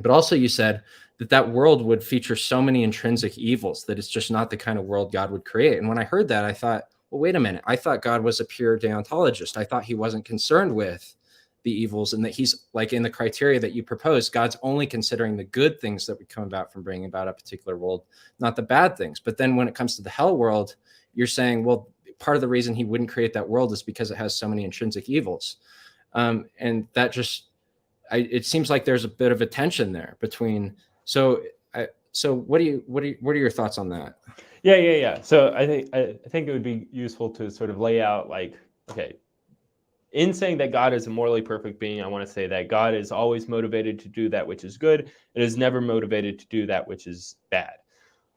But also you said that world would feature so many intrinsic evils that it's just not the kind of world God would create. And when I heard that, I thought, well, wait a minute. I thought God was a pure deontologist. I thought he wasn't concerned with the evils, and that he's like, in the criteria that you proposed, God's only considering the good things that would come about from bringing about a particular world, not the bad things. But then when it comes to the hell world, you're saying, well, part of the reason he wouldn't create that world is because it has so many intrinsic evils. And that just, it seems like there's a bit of a tension there between. So what are your thoughts on that? Yeah. So I think it would be useful to sort of lay out, like, okay, in saying that God is a morally perfect being, I want to say that God is always motivated to do that which is good. It is never motivated to do that which is bad.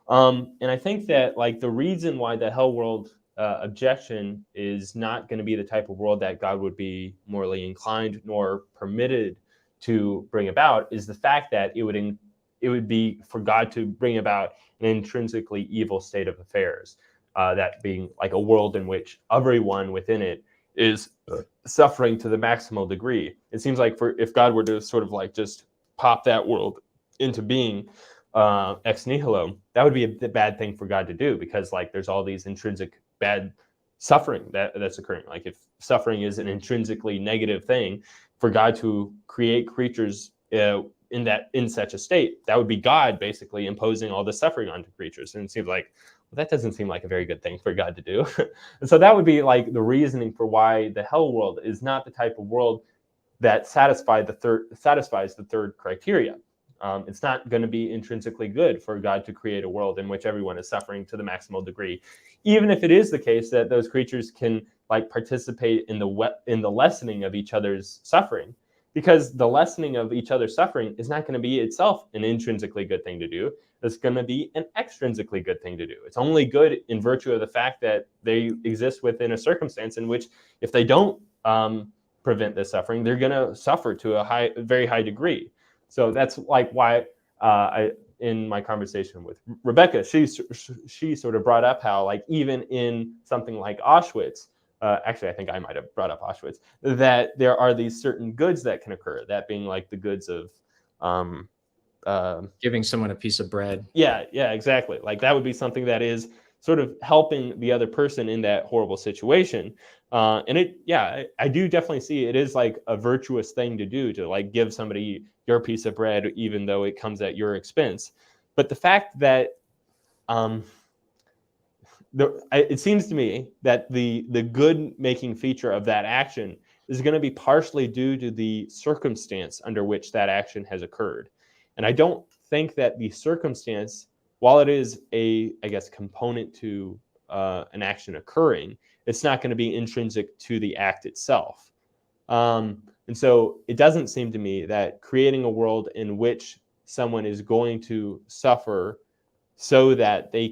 And I think that, like, the reason why the hell world objection is not going to be the type of world that God would be morally inclined nor permitted to bring about is the fact that it would be for God to bring about an intrinsically evil state of affairs, that being like a world in which everyone within it is suffering to the maximal degree. It seems like if God were to sort of like just pop that world into being ex nihilo, that would be a bad thing for God to do, because like there's all these intrinsic bad suffering that's occurring. Like if suffering is an intrinsically negative thing, for God to create creatures in such a state, that would be God basically imposing all the suffering onto creatures. And it seems like, well, that doesn't seem like a very good thing for God to do. And so that would be like the reasoning for why the hell world is not the type of world that satisfies the third criteria. It's not going to be intrinsically good for God to create a world in which everyone is suffering to the maximal degree, even if it is the case that those creatures can like participate in the lessening of each other's suffering. because the lessening of each other's suffering is not going to be itself an intrinsically good thing to do. It's going to be an extrinsically good thing to do. It's only good in virtue of the fact that they exist within a circumstance in which, if they don't prevent this suffering, they're going to suffer to a very high degree. So that's like why in my conversation with Rebecca, she sort of brought up how, like, even in something like Auschwitz, actually, I think I might have brought up Auschwitz, that there are these certain goods that can occur, that being like the goods of giving someone a piece of bread. Yeah, exactly. Like, that would be something that is sort of helping the other person in that horrible situation. And I do definitely see it is like a virtuous thing to do, to like give somebody your piece of bread, even though it comes at your expense. But the fact that it seems to me that the good making feature of that action is going to be partially due to the circumstance under which that action has occurred. And I don't think that the circumstance, while it is a, I guess, component to an action occurring, it's not going to be intrinsic to the act itself. And so it doesn't seem to me that creating a world in which someone is going to suffer so that their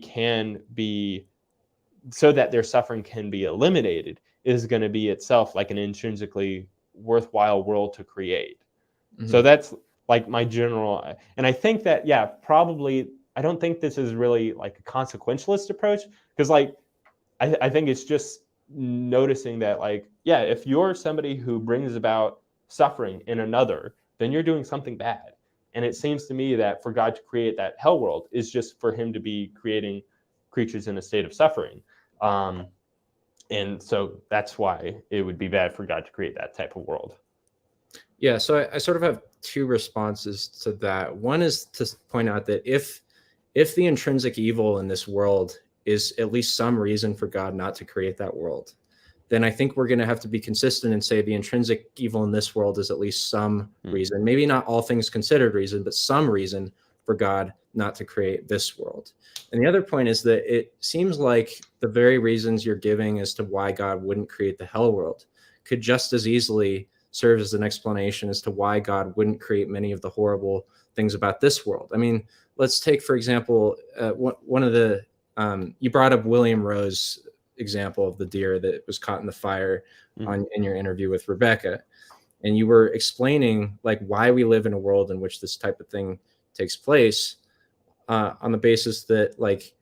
suffering can be eliminated is going to be itself like an intrinsically worthwhile world to create. Mm-hmm. So that's like my general, and I think that, probably, I don't think this is really like a consequentialist approach, because like, I think it's just noticing that, like, if you're somebody who brings about suffering in another, then you're doing something bad. And it seems to me that for God to create that hell world is just for him to be creating creatures in a state of suffering. And so that's why it would be bad for God to create that type of world. Yeah, so I sort of have two responses to that. One is to point out that if the intrinsic evil in this world is at least some reason for God not to create that world, then I think we're going to have to be consistent and say the intrinsic evil in this world is at least some reason, maybe not all things considered reason, but some reason for God not to create this world. And the other point is that it seems like the very reasons you're giving as to why God wouldn't create the hell world could just as easily serve as an explanation as to why God wouldn't create many of the horrible things about this world. I mean, let's take, for example, one of the, you brought up William Rowe's example of the deer that was caught in the fire in your interview with Rebecca. And you were explaining like why we live in a world in which this type of thing takes place on the basis that like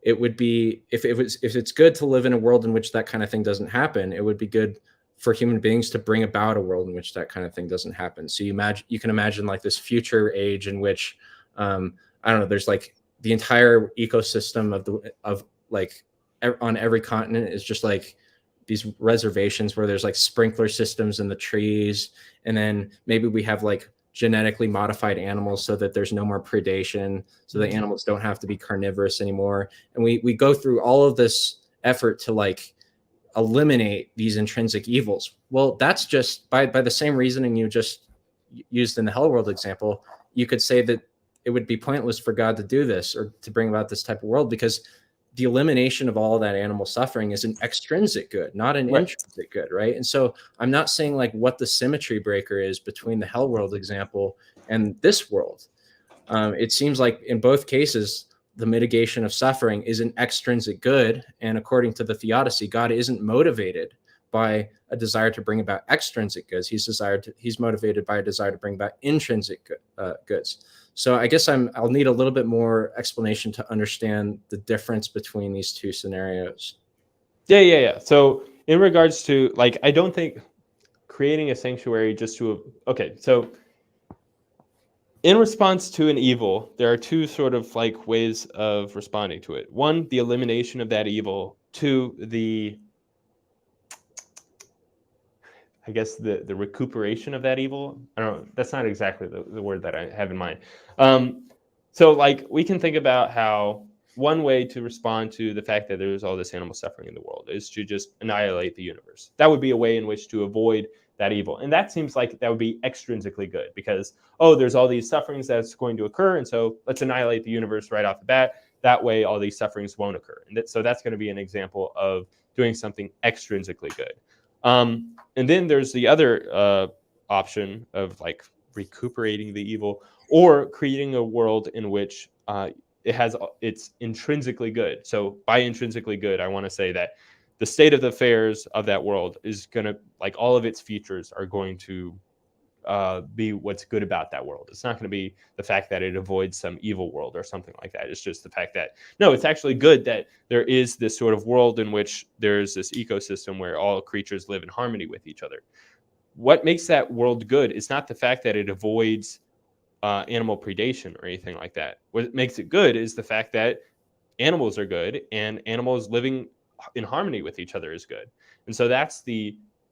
it would be, if it's good to live in a world in which that kind of thing doesn't happen, it would be good for human beings to bring about a world in which that kind of thing doesn't happen. So you can imagine like this future age in which I don't know, there's like the entire ecosystem of like on every continent is just like these reservations where there's like sprinkler systems in the trees, and then maybe we have like genetically modified animals so that there's no more predation, so the animals don't have to be carnivorous anymore. And we go through all of this effort to like eliminate these intrinsic evils. Well, that's just by the same reasoning you just used in the hell world example, you could say that it would be pointless for God to do this or to bring about this type of world, because the elimination of all that animal suffering is an extrinsic good, not an intrinsic good, right? And so I'm not saying like what the symmetry breaker is between the hell world example and this world. It seems like in both cases, the mitigation of suffering is an extrinsic good. And according to the Theodicy, God isn't motivated by a desire to bring about extrinsic goods. He's motivated by a desire to bring about intrinsic goods. So I guess I'll need a little bit more explanation to understand the difference between these two scenarios. Yeah. So in regards to, like, I don't think creating a sanctuary just to, okay, so in response to an evil, there are two sort of like ways of responding to it. One, the elimination of that evil. Two, I guess the recuperation of that evil. I don't know. That's not exactly the word that I have in mind. So like we can think about how one way to respond to the fact that there's all this animal suffering in the world is to just annihilate the universe. That would be a way in which to avoid that evil. And that seems like that would be extrinsically good because, there's all these sufferings that's going to occur. And so let's annihilate the universe right off the bat. That way all these sufferings won't occur. And so that's going to be an example of doing something extrinsically good. And then there's the other option of like recuperating the evil, or creating a world in which it's intrinsically good. So by intrinsically good, I want to say that the state of the affairs of that world is going to, like, all of its features are going to be what's good about that world. It's not going to be the fact that it avoids some evil world or something like that. It's just the fact that, no, it's actually good that there is this sort of world in which there's this ecosystem where all creatures live in harmony with each other. What makes that world good is not the fact that it avoids animal predation or anything like that. What makes it good is the fact that animals are good, and animals living in harmony with each other is good. And so that's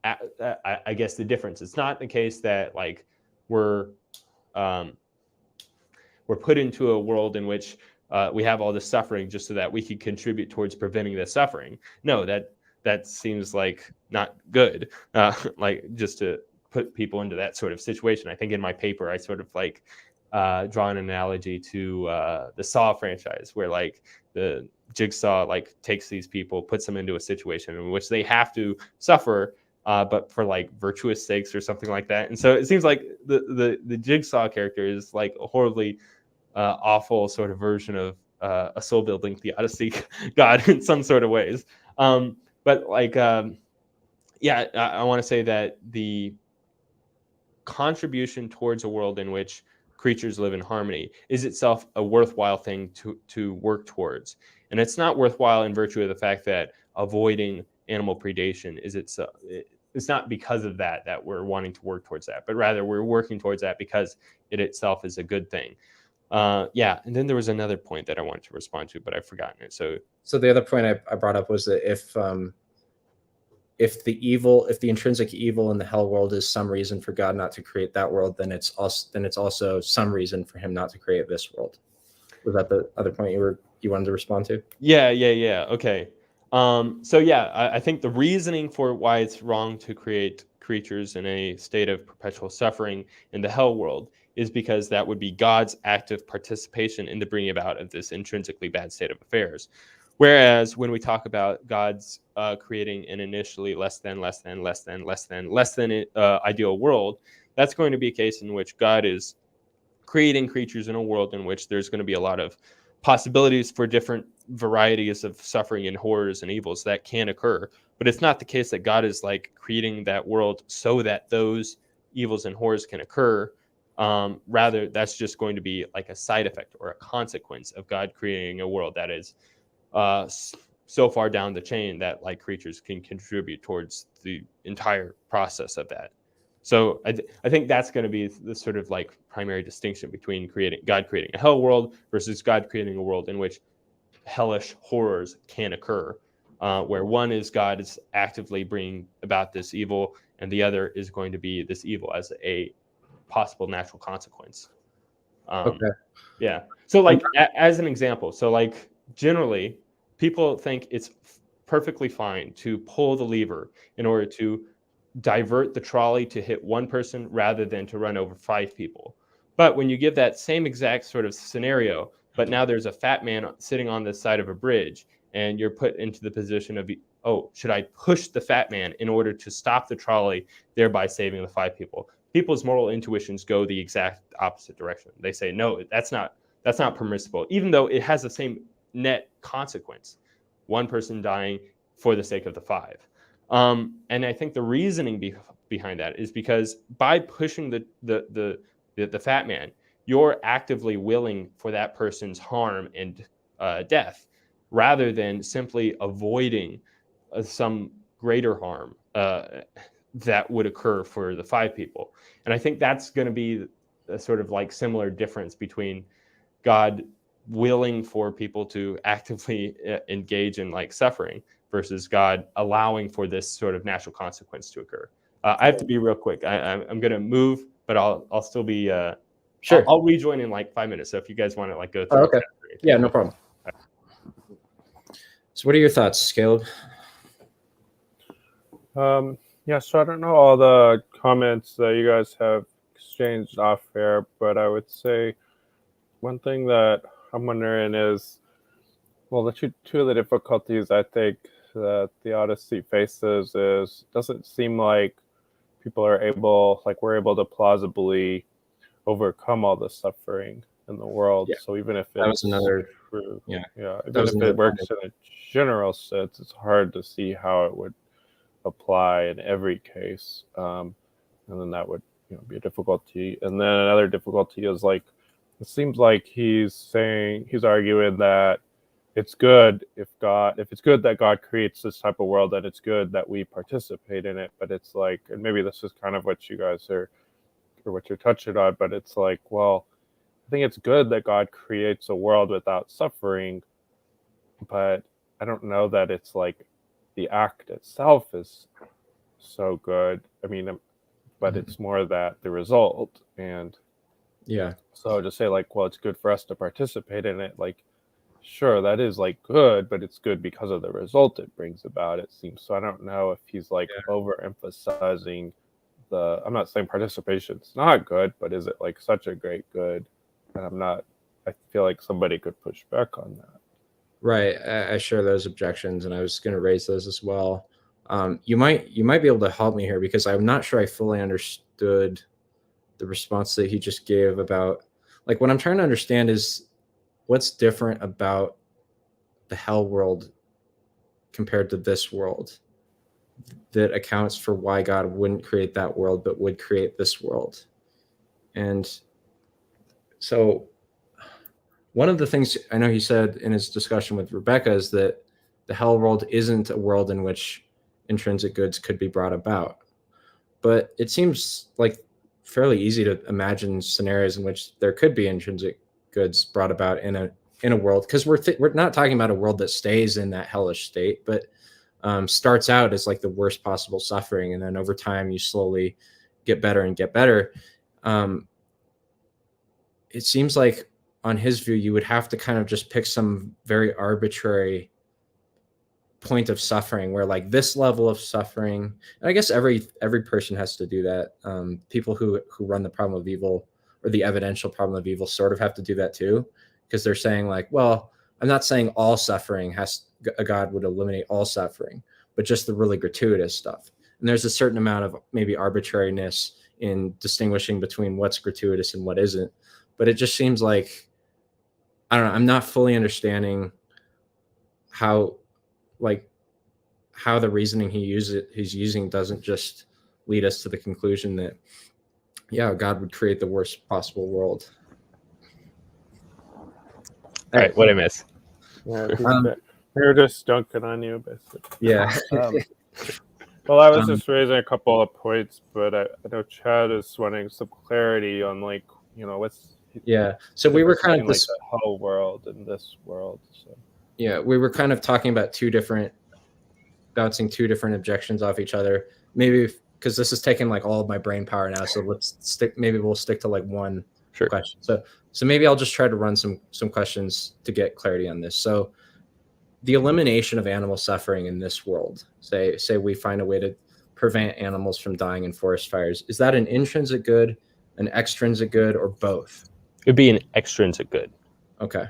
I guess the difference. It's not the case that like we're put into a world in which we have all this suffering just so that we can contribute towards preventing the suffering. No, that seems like not good. Like, just to put people into that sort of situation. I think in my paper I sort of like draw an analogy to the Saw franchise, where like the Jigsaw like takes these people, puts them into a situation in which they have to suffer, but for like virtuous sakes or something like that. And so it seems like the Jigsaw character is like a horribly awful sort of version of a soul building Theodicy god in some sort of ways. But like, yeah, I want to say that the contribution towards a world in which creatures live in harmony is itself a worthwhile thing to work towards. And it's not worthwhile in virtue of the fact that avoiding animal predation is it's not because of that we're wanting to work towards that, but rather we're working towards that because it itself is a good thing. Yeah, and then there was another point that I wanted to respond to, but I've forgotten it. So the other point I brought up was that if the intrinsic evil in the hell world is some reason for God not to create that world, then it's also some reason for him not to create this world. Was that the other point you wanted to respond to? Yeah. Okay. So yeah, I think the reasoning for why it's wrong to create creatures in a state of perpetual suffering in the hell world is because that would be God's active participation in the bringing about of this intrinsically bad state of affairs. Whereas when we talk about God's creating an initially less than ideal world, that's going to be a case in which God is creating creatures in a world in which there's going to be a lot of possibilities for different varieties of suffering and horrors and evils that can occur. But it's not the case that God is like creating that world so that those evils and horrors can occur. Rather, that's just going to be like a side effect or a consequence of God creating a world that is so far down the chain that like creatures can contribute towards the entire process of that. So I think that's going to be the sort of like primary distinction between God creating a hell world versus God creating a world in which hellish horrors can occur, where one is God is actively bringing about this evil, and the other is going to be this evil as a possible natural consequence. Okay. Yeah. So like as an example, so like generally people think it's perfectly fine to pull the lever in order to divert the trolley to hit one person rather than to run over 5 people. But when you give that same exact sort of scenario, but now there's a fat man sitting on the side of a bridge, and you're put into the position of, oh, should I push the fat man in order to stop the trolley, thereby saving the 5 people? People's moral intuitions go the exact opposite direction. They say, no, that's not permissible, even though it has the same net consequence. One person dying for the sake of the 5. And I think the reasoning behind that is because by pushing the fat man, you're actively willing for that person's harm and death, rather than simply avoiding some greater harm that would occur for the 5 people. And I think that's going to be a sort of like similar difference between God willing for people to actively engage in like suffering versus God allowing for this sort of natural consequence to occur. I have to be real quick. I'm going to move, but I'll still be sure. I'll rejoin in like 5 minutes. So if you guys want to like go through. Oh, okay. Yeah, no problem. So what are your thoughts, Caleb? Yeah, so I don't know all the comments that you guys have exchanged off air, but I would say one thing that I'm wondering is, well, the two of the difficulties I think that the Odyssey faces is, doesn't seem like people are able, like we're able to plausibly overcome all the suffering in the world. Yeah. So even if That was it's another true, yeah. even if it works in a general sense, it's hard to see how it would apply in every case. And then that would be a difficulty. And then another difficulty is like it seems like he's arguing that it's good if it's good that God creates this type of world, then it's good that we participate in it. But it's like, and maybe this is kind of what you guys are, or what you're touching on, but it's like, well, I think it's good that God creates a world without suffering, but I don't know that it's like the act itself is so good. I mean, but it's more that the result. And yeah. So to say like, well, it's good for us to participate in it, like, sure, that is like good, but it's good because of the result it brings about, it seems. So I don't know if he's like overemphasizing I'm not saying participation's not good, but is it like such a great good? And I feel like somebody could push back on that. Right. I share those objections, and I was going to raise those as well. You might be able to help me here, because I'm not sure I fully understood the response that he just gave about, like, what I'm trying to understand is what's different about the hell world compared to this world that accounts for why God wouldn't create that world but would create this world. And so one of the things I know he said in his discussion with Rebecca is that the hell world isn't a world in which intrinsic goods could be brought about. But it seems like fairly easy to imagine scenarios in which there could be intrinsic goods brought about in a world, because we're not talking about a world that stays in that hellish state, but starts out as like the worst possible suffering, and then over time you slowly get better and get better. It seems like on his view, you would have to kind of just pick some very arbitrary point of suffering where like this level of suffering, and I guess every person has to do that. People who run the problem of evil, or the evidential problem of evil, sort of have to do that too, because they're saying like, well, I'm not saying all suffering God would eliminate all suffering, but just the really gratuitous stuff. And there's a certain amount of maybe arbitrariness in distinguishing between what's gratuitous and what isn't. But it just seems like, I don't know, I'm not fully understanding how the reasoning he's using doesn't just lead us to the conclusion that, yeah, God would create the worst possible world. All right, what I miss? Yeah, we're just dunking on you, basically. Yeah. Well, I was just raising a couple of points, but I know Chad is wanting some clarity on like, what's so we were kind of like the whole world and this world. So yeah, we were kind of talking about bouncing two different objections off each other. Maybe because this is taking like all of my brain power now, so maybe we'll stick to like one question. So maybe I'll just try to run some questions to get clarity on this. So the elimination of animal suffering in this world, say we find a way to prevent animals from dying in forest fires, is that an intrinsic good, an extrinsic good, or both? It would be an extrinsic good. Okay.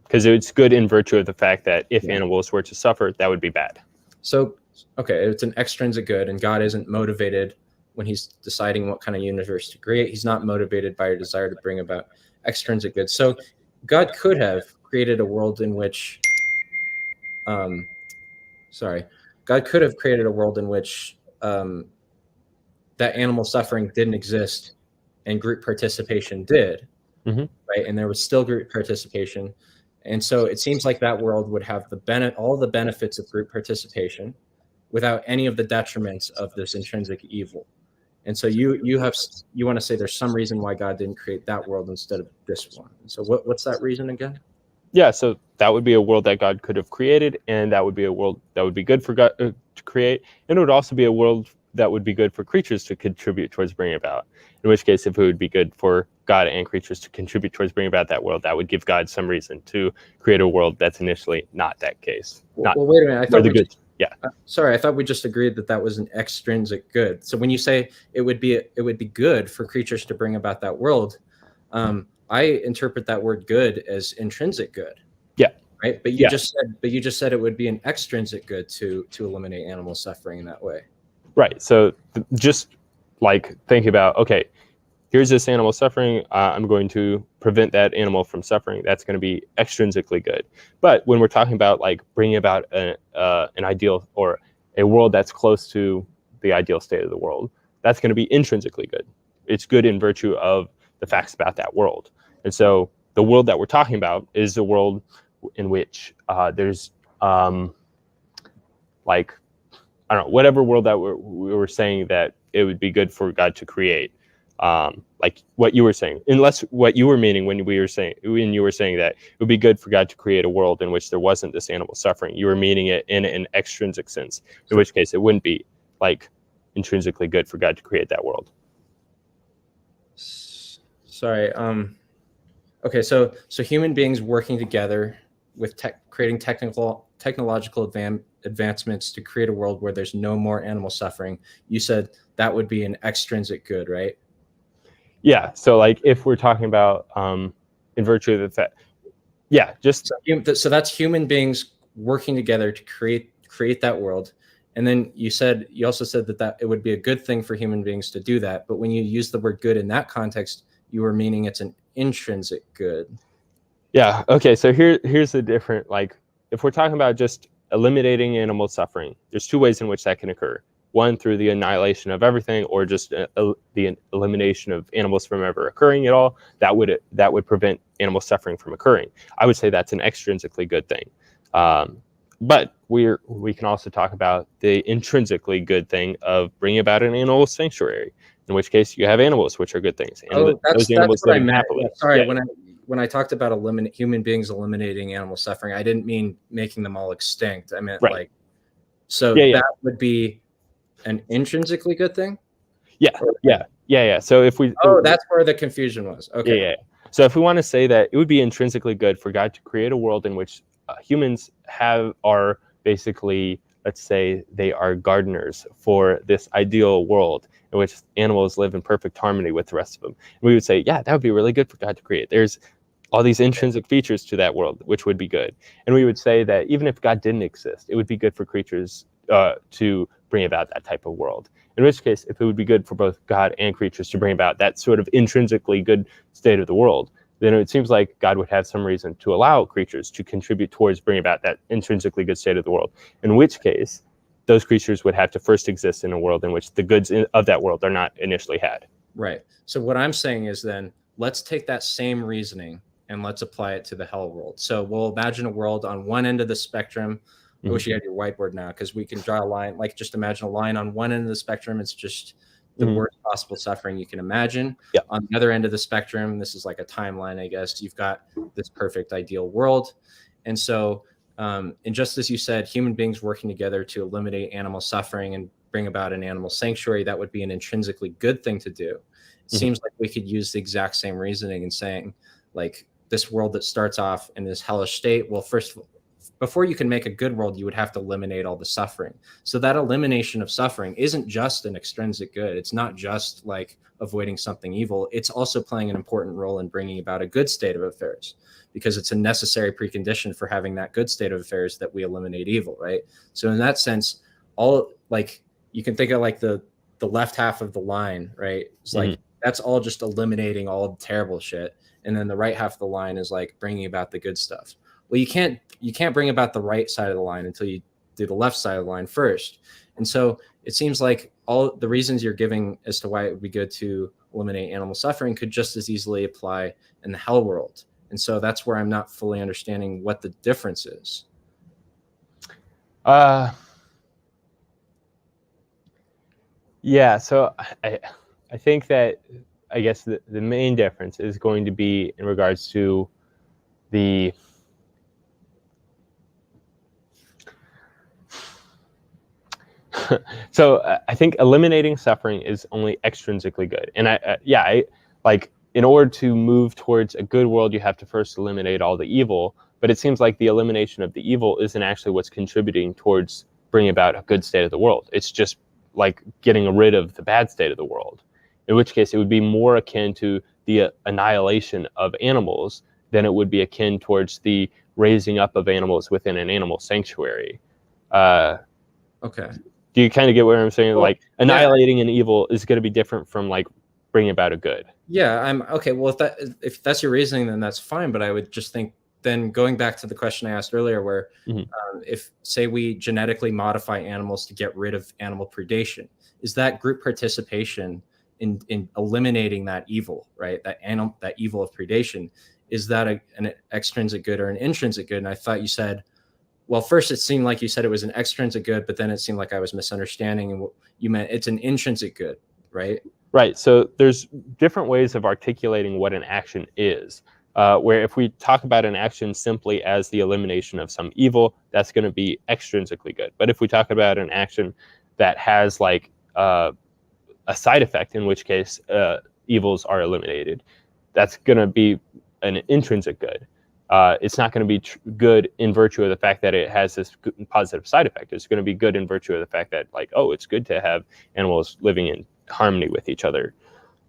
Because it's good in virtue of the fact that if animals were to suffer, that would be bad. So, okay, it's an extrinsic good, and God isn't motivated when he's deciding what kind of universe to create. He's not motivated by a desire to bring about extrinsic good. So God could have created a world in which, God could have created a world in which that animal suffering didn't exist and group participation did, right? And there was still group participation. And so it seems like that world would have all the benefits of group participation without any of the detriments of this intrinsic evil. And so you want to say there's some reason why God didn't create that world instead of this one. So what's that reason again? Yeah, so that would be a world that God could have created, and that would be a world that would be good for God to create, and it would also be a world that would be good for creatures to contribute towards bringing about. In which case, if it would be good for God and creatures to contribute towards bringing about that world, that would give God some reason to create a world that's initially not that case. Well, wait a minute. I thought I I thought we just agreed that that was an extrinsic good. So when you say it would be good for creatures to bring about that world, I interpret that word good as intrinsic good. Yeah. Right. But you just said it would be an extrinsic good to eliminate animal suffering in that way. Right. So just like think about, okay, here's this animal suffering. I'm going to prevent that animal from suffering. That's going to be extrinsically good. But when we're talking about like bringing about an ideal or a world that's close to the ideal state of the world, that's going to be intrinsically good. It's good in virtue of the facts about that world. And so the world that we're talking about is a world in which there's like, I don't know, whatever world that we were saying that it would be good for God to create. Like what you were saying, unless what you were meaning when you were saying that it would be good for God to create a world in which there wasn't this animal suffering, you were meaning it in an extrinsic sense, in which case it wouldn't be like intrinsically good for God to create that world. Sorry. Okay. So human beings working together with creating technological advancements to create a world where there's no more animal suffering. You said that would be an extrinsic good, right? Yeah. So like if we're talking about in virtue of the fact, yeah, just so that's human beings working together to create that world. And then you also said that it would be a good thing for human beings to do that. But when you use the word good in that context, you were meaning it's an intrinsic good. Yeah. Okay. So here's the different, like if we're talking about just eliminating animal suffering, there's two ways in which that can occur. One, through the annihilation of everything, or just the elimination of animals from ever occurring at all. That would prevent animal suffering from occurring. I would say that's an extrinsically good thing. But we can also talk about the intrinsically good thing of bringing about an animal sanctuary, in which case you have animals, which are good things. And those animals living I happily. Yeah, sorry, yeah. When I talked about human beings eliminating animal suffering, I didn't mean making them all extinct. I meant right. That would be an intrinsically good thing. Yeah. So if we that's where the confusion was. Okay. Yeah. So if we want to say that it would be intrinsically good for God to create a world in which humans are basically, let's say, they are gardeners for this ideal world in which animals live in perfect harmony with the rest of them. And we would say, yeah, that would be really good for God to create. There's all these intrinsic features to that world, which would be good. And we would say that even if God didn't exist, it would be good for creatures to bring about that type of world. In which case, if it would be good for both God and creatures to bring about that sort of intrinsically good state of the world, then it seems like God would have some reason to allow creatures to contribute towards bringing about that intrinsically good state of the world. In which case, those creatures would have to first exist in a world in which the goods of that world are not initially had. Right. So what I'm saying is then let's take that same reasoning and let's apply it to the hell world. So we'll imagine a world on one end of the spectrum. I wish you had your whiteboard now, because we can draw a line. Like, just imagine a line on one end of the spectrum. It's just the worst possible suffering you can imagine. Yeah. On the other end of the spectrum, this is like a timeline, I guess. You've got this perfect ideal world. And so, and just as you said, human beings working together to eliminate animal suffering and bring about an animal sanctuary, that would be an intrinsically good thing to do. It seems like we could use the exact same reasoning in saying, like, this world that starts off in this hellish state, well, first of all, before you can make a good world, you would have to eliminate all the suffering. So that elimination of suffering isn't just an extrinsic good. It's not just like avoiding something evil. It's also playing an important role in bringing about a good state of affairs, because it's a necessary precondition for having that good state of affairs that we eliminate evil, right? So in that sense, all, like, you can think of like the left half of the line, right? It's like, that's all just eliminating all the terrible shit. And then the right half of the line is like bringing about the good stuff. Well, you can't bring about the right side of the line until you do the left side of the line first. And so it seems like all the reasons you're giving as to why it would be good to eliminate animal suffering could just as easily apply in the hell world. And so that's where I'm not fully understanding what the difference is. Yeah, so I think that, I guess the main difference is going to be in regards to the so I think eliminating suffering is only extrinsically good. And I like, in order to move towards a good world, you have to first eliminate all the evil. But it seems like the elimination of the evil isn't actually what's contributing towards bringing about a good state of the world. It's just like getting rid of the bad state of the world, in which case it would be more akin to the annihilation of animals than it would be akin towards the raising up of animals within an animal sanctuary. Okay. Do you kind of get what I'm saying? Well, Like annihilating an evil is going to be different from like bringing about a good. Yeah, I'm okay. Well, if that's your reasoning, then that's fine. But I would just think then going back to the question I asked earlier, where if say we genetically modify animals to get rid of animal predation, is that group participation in eliminating that evil, right? That evil of predation, is that an extrinsic good or an intrinsic good? And I thought you said, well, first it seemed like you said it was an extrinsic good, but then it seemed like I was misunderstanding, and what you meant it's an intrinsic good, right? Right. So there's different ways of articulating what an action is. Where if we talk about an action simply as the elimination of some evil, that's going to be extrinsically good. But if we talk about an action that has like a side effect, in which case evils are eliminated, that's going to be an intrinsic good. It's not going to be good in virtue of the fact that it has this positive side effect. It's going to be good in virtue of the fact that, like, oh, it's good to have animals living in harmony with each other.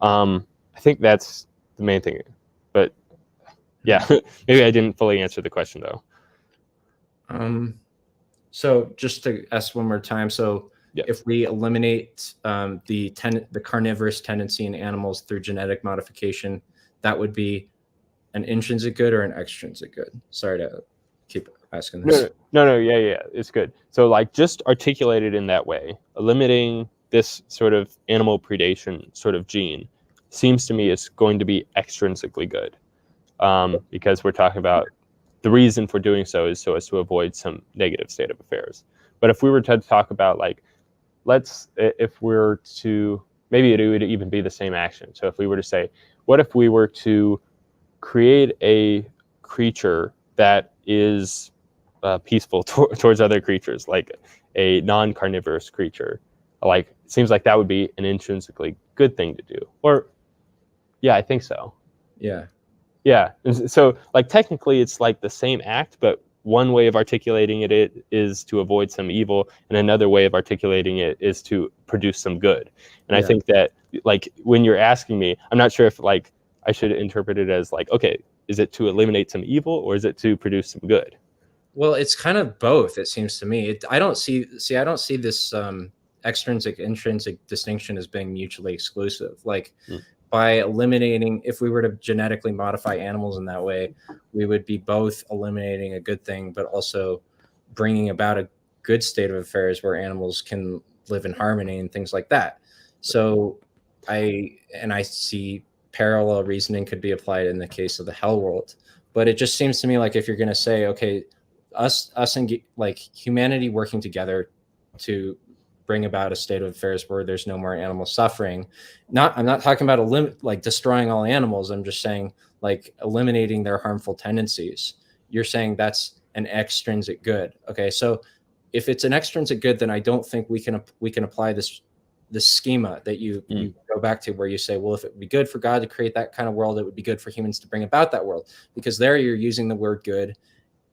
I think that's the main thing. But yeah, maybe I didn't fully answer the question though. So just to ask one more time, so if we eliminate the carnivorous tendency in animals through genetic modification, that would be an intrinsic good or an extrinsic good? Sorry to keep asking this. No, yeah, it's good. So like just articulated in that way, eliminating this sort of animal predation sort of gene seems to me is going to be extrinsically good, because we're talking about the reason for doing so is so as to avoid some negative state of affairs. But if we were to talk about like, if we're to, maybe it would even be the same action. So if we were to say, what if we were to create a creature that is peaceful towards other creatures, like a non-carnivorous creature? Like, it seems like that would be an intrinsically good thing to do. Or, yeah, I think so. Yeah. And so, like, technically it's like the same act, but one way of articulating it is to avoid some evil, and another way of articulating it is to produce some good. And I think that, like, when you're asking me, I'm not sure if, like, I should interpret it as like, okay, is it to eliminate some evil or is it to produce some good? Well, it's kind of both, it seems to me. I don't see this extrinsic intrinsic distinction as being mutually exclusive. Like by eliminating, if we were to genetically modify animals in that way, we would be both eliminating a good thing, but also bringing about a good state of affairs where animals can live in harmony and things like that. So I see parallel reasoning could be applied in the case of the hell world. But it just seems to me like if you're going to say, okay, us and like humanity working together to bring about a state of affairs where there's no more animal suffering. I'm not talking about like destroying all animals. I'm just saying like eliminating their harmful tendencies. You're saying that's an extrinsic good. Okay, so if it's an extrinsic good, then I don't think we can apply this schema that you go back to where you say, well, if it would be good for God to create that kind of world, it would be good for humans to bring about that world, because there you're using the word good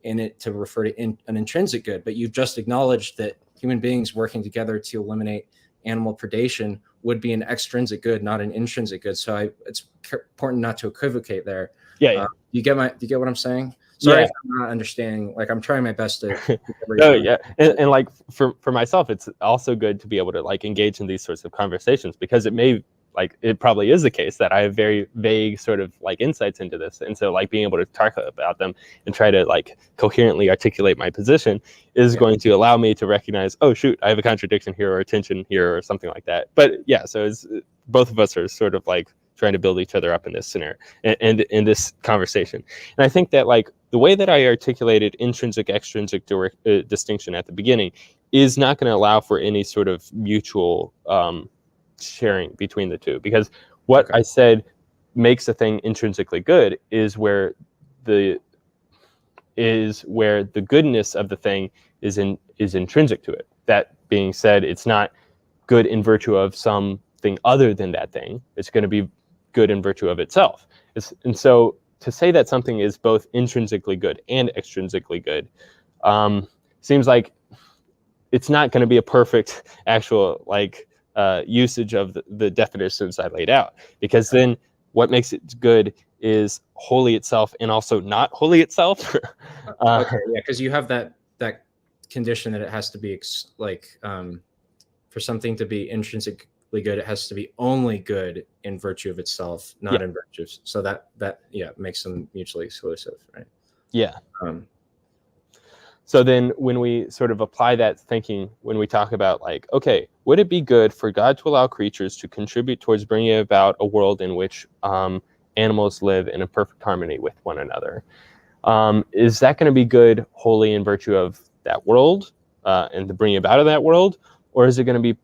in it to refer to an intrinsic good. But you've just acknowledged that human beings working together to eliminate animal predation would be an extrinsic good, not an intrinsic good. So it's important not to equivocate there. You get what I'm saying? Sorry if I'm not understanding. Like, I'm trying my best to. And like for myself, it's also good to be able to like engage in these sorts of conversations, because it probably is the case that I have very vague sort of like insights into this, and so like being able to talk about them and try to like coherently articulate my position is going to allow me to recognize, oh shoot, I have a contradiction here or a tension here or something like that. But yeah, so both of us are sort of like trying to build each other up in this scenario and in this conversation. And I think that like the way that I articulated intrinsic extrinsic distinction at the beginning is not going to allow for any sort of mutual sharing between the two, because what I said makes a thing intrinsically good is where the goodness of the thing is intrinsic to it. That being said, it's not good in virtue of something other than that thing. It's going to be good in virtue of itself. And so to say that something is both intrinsically good and extrinsically good seems like it's not going to be a perfect actual like usage of the definitions I laid out, because then what makes it good is wholly itself and also not wholly itself. Okay, yeah, because you have that condition that it has to be for something to be intrinsically good, it has to be only good in virtue of itself, not in virtue. So that makes them mutually exclusive, right? Yeah. Um, So then when we sort of apply that thinking, when we talk about like, okay, would it be good for God to allow creatures to contribute towards bringing about a world in which animals live in a perfect harmony with one another? Is that going to be good wholly in virtue of that world and the bringing about of that world? Or is it going to be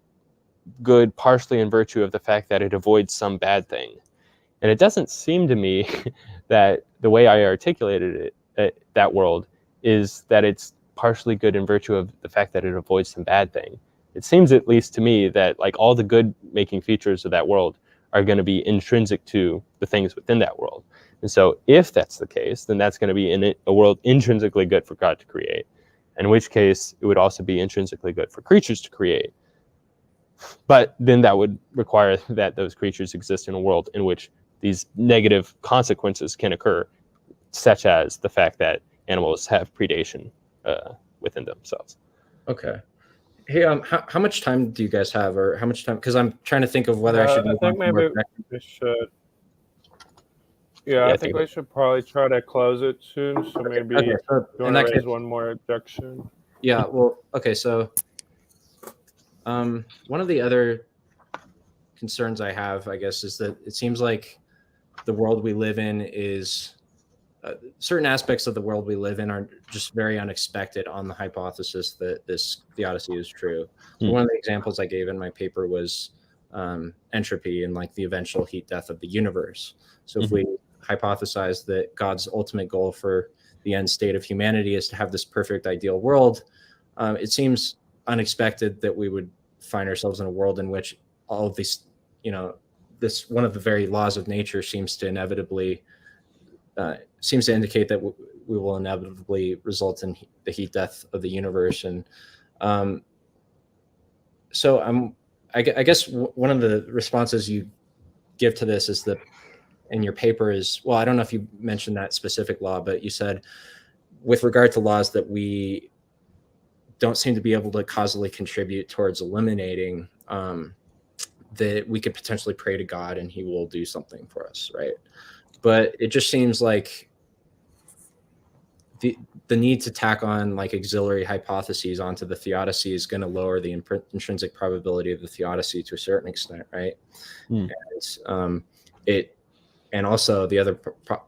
good partially in virtue of the fact that it avoids some bad thing? And it doesn't seem to me that the way I articulated it, that world, is that it's partially good in virtue of the fact that it avoids some bad thing. It seems, at least to me, that like all the good making features of that world are going to be intrinsic to the things within that world. And so if that's the case, then that's going to be in a world intrinsically good for God to create, in which case it would also be intrinsically good for creatures to create. But then that would require that those creatures exist in a world in which these negative consequences can occur, such as the fact that animals have predation within themselves. Okay. Hey, how much time do you guys have, or how much time? Because I'm trying to think of whether I should. I think maybe we should. Yeah, I think we should probably try to close it soon. So maybe okay, so you want to raise one more objection. Yeah. Well. Okay. So, one of the other concerns I have, I guess, is that it seems like the world we live in is certain aspects of the world we live in are just very unexpected on the hypothesis that this theodicy is true. So one of the examples I gave in my paper was entropy and like the eventual heat death of the universe. So if we hypothesize that God's ultimate goal for the end state of humanity is to have this perfect ideal world, it seems unexpected that we would find ourselves in a world in which all of these, this one of the very laws of nature seems to inevitably seems to indicate that we will inevitably result in the heat death of the universe. And so I guess one of the responses you give to this is that in your paper is, well, I don't know if you mentioned that specific law, but you said with regard to laws that we don't seem to be able to causally contribute towards eliminating, that we could potentially pray to God and he will do something for us, right? But it just seems like the need to tack on like auxiliary hypotheses onto the theodicy is going to lower the intrinsic probability of the theodicy to a certain extent, right? And also the other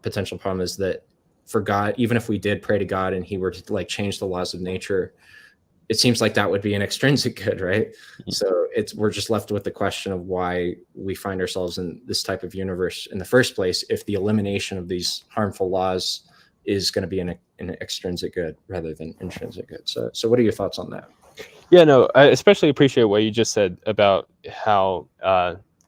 potential problem is that for God, even if we did pray to God and he were to like change the laws of nature, it seems like that would be an extrinsic good, right? So we're just left with the question of why we find ourselves in this type of universe in the first place if the elimination of these harmful laws is going to be an extrinsic good rather than intrinsic good. So what are your thoughts on that? Yeah, no, I especially appreciate what you just said about how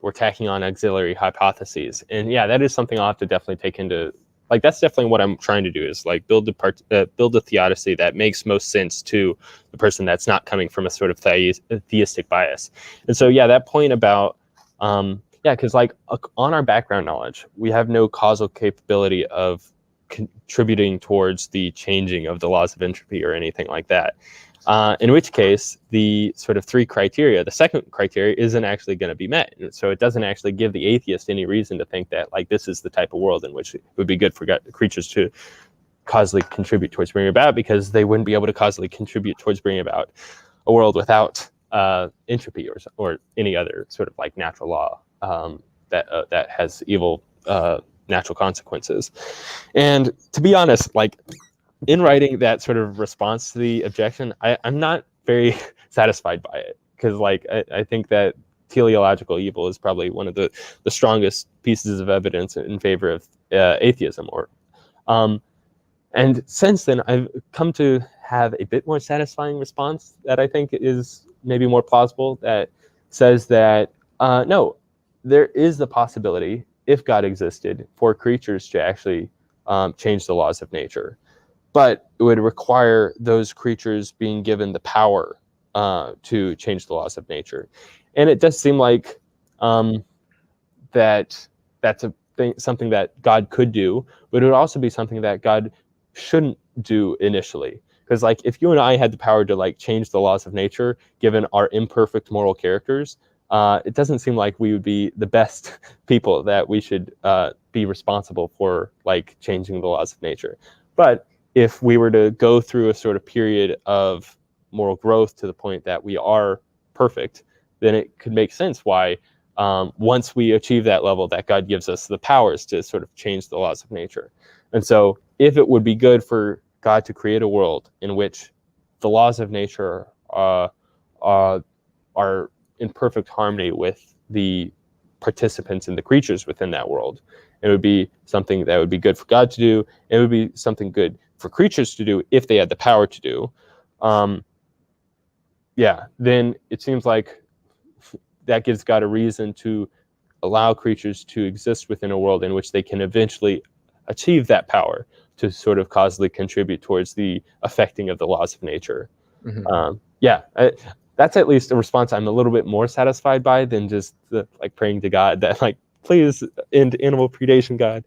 we're tacking on auxiliary hypotheses. And yeah, that is something I'll have to definitely take into, like, that's definitely what I'm trying to do, is like build a theodicy that makes most sense to the person that's not coming from a sort of theistic bias. And so, yeah, that point about, because like on our background knowledge, we have no causal capability of contributing towards the changing of the laws of entropy or anything like that. In which case, the sort of three criteria, the second criteria isn't actually going to be met. And so it doesn't actually give the atheist any reason to think that like this is the type of world in which it would be good for creatures to causally contribute towards bringing about, because they wouldn't be able to causally contribute towards bringing about a world without entropy or any other sort of like natural law that has evil natural consequences. And to be honest, like in writing that sort of response to the objection, I'm not very satisfied by it, because like I think that teleological evil is probably one of the strongest pieces of evidence in favor of atheism. And since then, I've come to have a bit more satisfying response that I think is maybe more plausible, that says that no, there is the possibility, if God existed, for creatures to actually change the laws of nature. But it would require those creatures being given the power to change the laws of nature. And it does seem like that's something that God could do, but it would also be something that God shouldn't do initially, Because like if you and I had the power to like change the laws of nature, given our imperfect moral characters, it doesn't seem like we would be the best people that we should be responsible for like changing the laws of nature. But if we were to go through a sort of period of moral growth to the point that we are perfect, then it could make sense why once we achieve that level, that God gives us the powers to sort of change the laws of nature. And so if it would be good for God to create a world in which the laws of nature are in perfect harmony with the participants and the creatures within that world, it would be something that would be good for God to do. It would be something good for creatures to do if they had the power to do. Then it seems like that gives God a reason to allow creatures to exist within a world in which they can eventually achieve that power to sort of causally contribute towards the affecting of the laws of nature. That's at least a response I'm a little bit more satisfied by than just like praying to God that like, please end animal predation, God.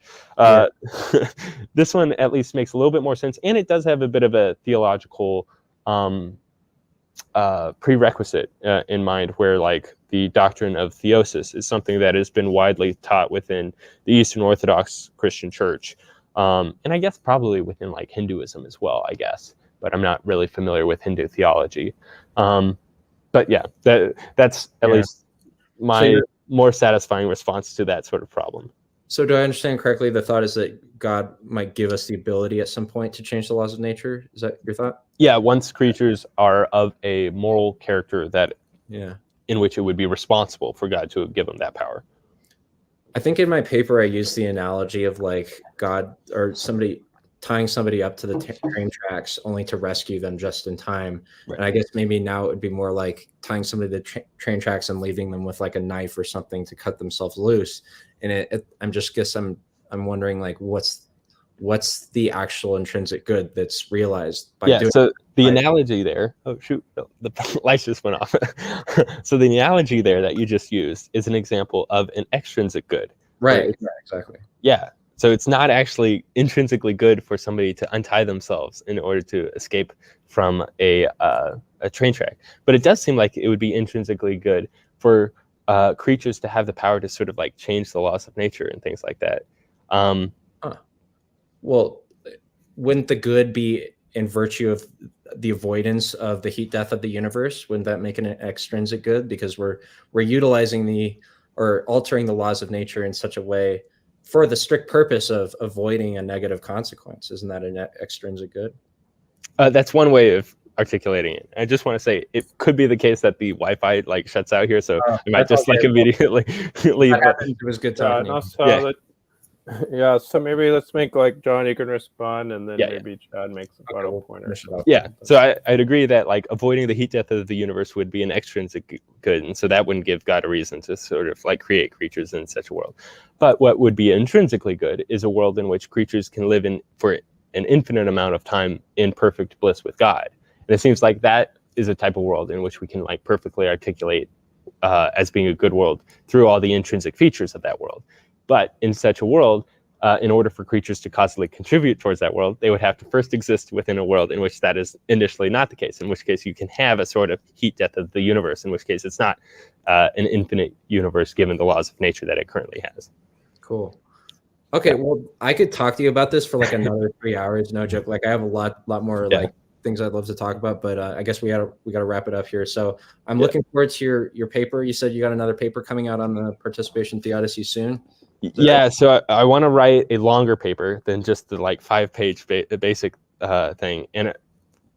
This one at least makes a little bit more sense, and it does have a bit of a theological prerequisite in mind, where like the doctrine of theosis is something that has been widely taught within the Eastern Orthodox Christian Church, and I guess probably within like Hinduism as well, I guess, but I'm not really familiar with Hindu theology. But yeah, that's at least my more satisfying response to that sort of problem. So do I understand correctly? The thought is that God might give us the ability at some point to change the laws of nature. Is that your thought? Yeah, once creatures are of a moral character that in which it would be responsible for God to give them that power. I think in my paper I used the analogy of like God or somebody tying somebody up to the train tracks only to rescue them just in time. Right. And I guess maybe now it would be more like tying somebody to the train tracks and leaving them with like a knife or something to cut themselves loose. And I'm wondering like what's the actual intrinsic good that's realized by doing so the analogy there, oh shoot, the lights just went off. So the analogy there that you just used is an example of an extrinsic good. Right, exactly. Yeah. So it's not actually intrinsically good for somebody to untie themselves in order to escape from a train track. But it does seem like it would be intrinsically good for creatures to have the power to sort of like change the laws of nature and things like that. Well, wouldn't the good be in virtue of the avoidance of the heat death of the universe? Wouldn't that make an extrinsic good? Because we're utilizing or altering the laws of nature in such a way for the strict purpose of avoiding a negative consequence. Isn't that an extrinsic good? That's one way of articulating it. I just want to say it could be the case that the Wi-Fi like shuts out here, so I might just like immediately leave. It was good talking. So maybe let's make like John, you can respond, and then maybe Chad makes a final point. So I'd agree that like avoiding the heat death of the universe would be an extrinsic good, and so that wouldn't give God a reason to sort of like create creatures in such a world. But what would be intrinsically good is a world in which creatures can live in for an infinite amount of time in perfect bliss with God. And it seems like that is a type of world in which we can like perfectly articulate as being a good world through all the intrinsic features of that world. But in such a world, in order for creatures to causally contribute towards that world, they would have to first exist within a world in which that is initially not the case, in which case you can have a sort of heat death of the universe, in which case it's not an infinite universe given the laws of nature that it currently has. Cool. Okay, well, I could talk to you about this for like another 3 hours, no joke. Like I have a lot more like things I'd love to talk about, but I guess we gotta wrap it up here. So I'm looking forward to your paper. You said you got another paper coming out on the participation theodicy soon. So I want to write a longer paper than just the like 5-page basic thing, and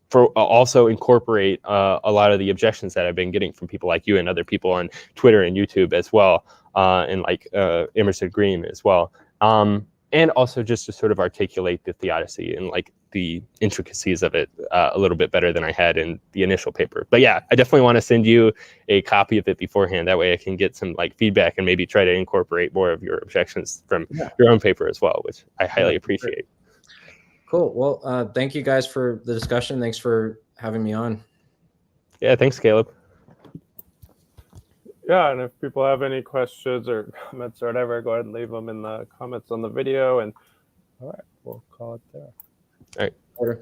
for also incorporate a lot of the objections that I've been getting from people like you and other people on Twitter and YouTube as well, and like Emerson Green as well, and also just to sort of articulate the theodicy and like the intricacies of it a little bit better than I had in the initial paper. But yeah, I definitely want to send you a copy of it beforehand. That way I can get some like feedback and maybe try to incorporate more of your objections from your own paper as well, which I highly appreciate. Cool. Well, thank you guys for the discussion. Thanks for having me on. Yeah, thanks, Caleb. Yeah, and if people have any questions or comments or whatever, go ahead and leave them in the comments on the video. And all right, we'll call it there. All right.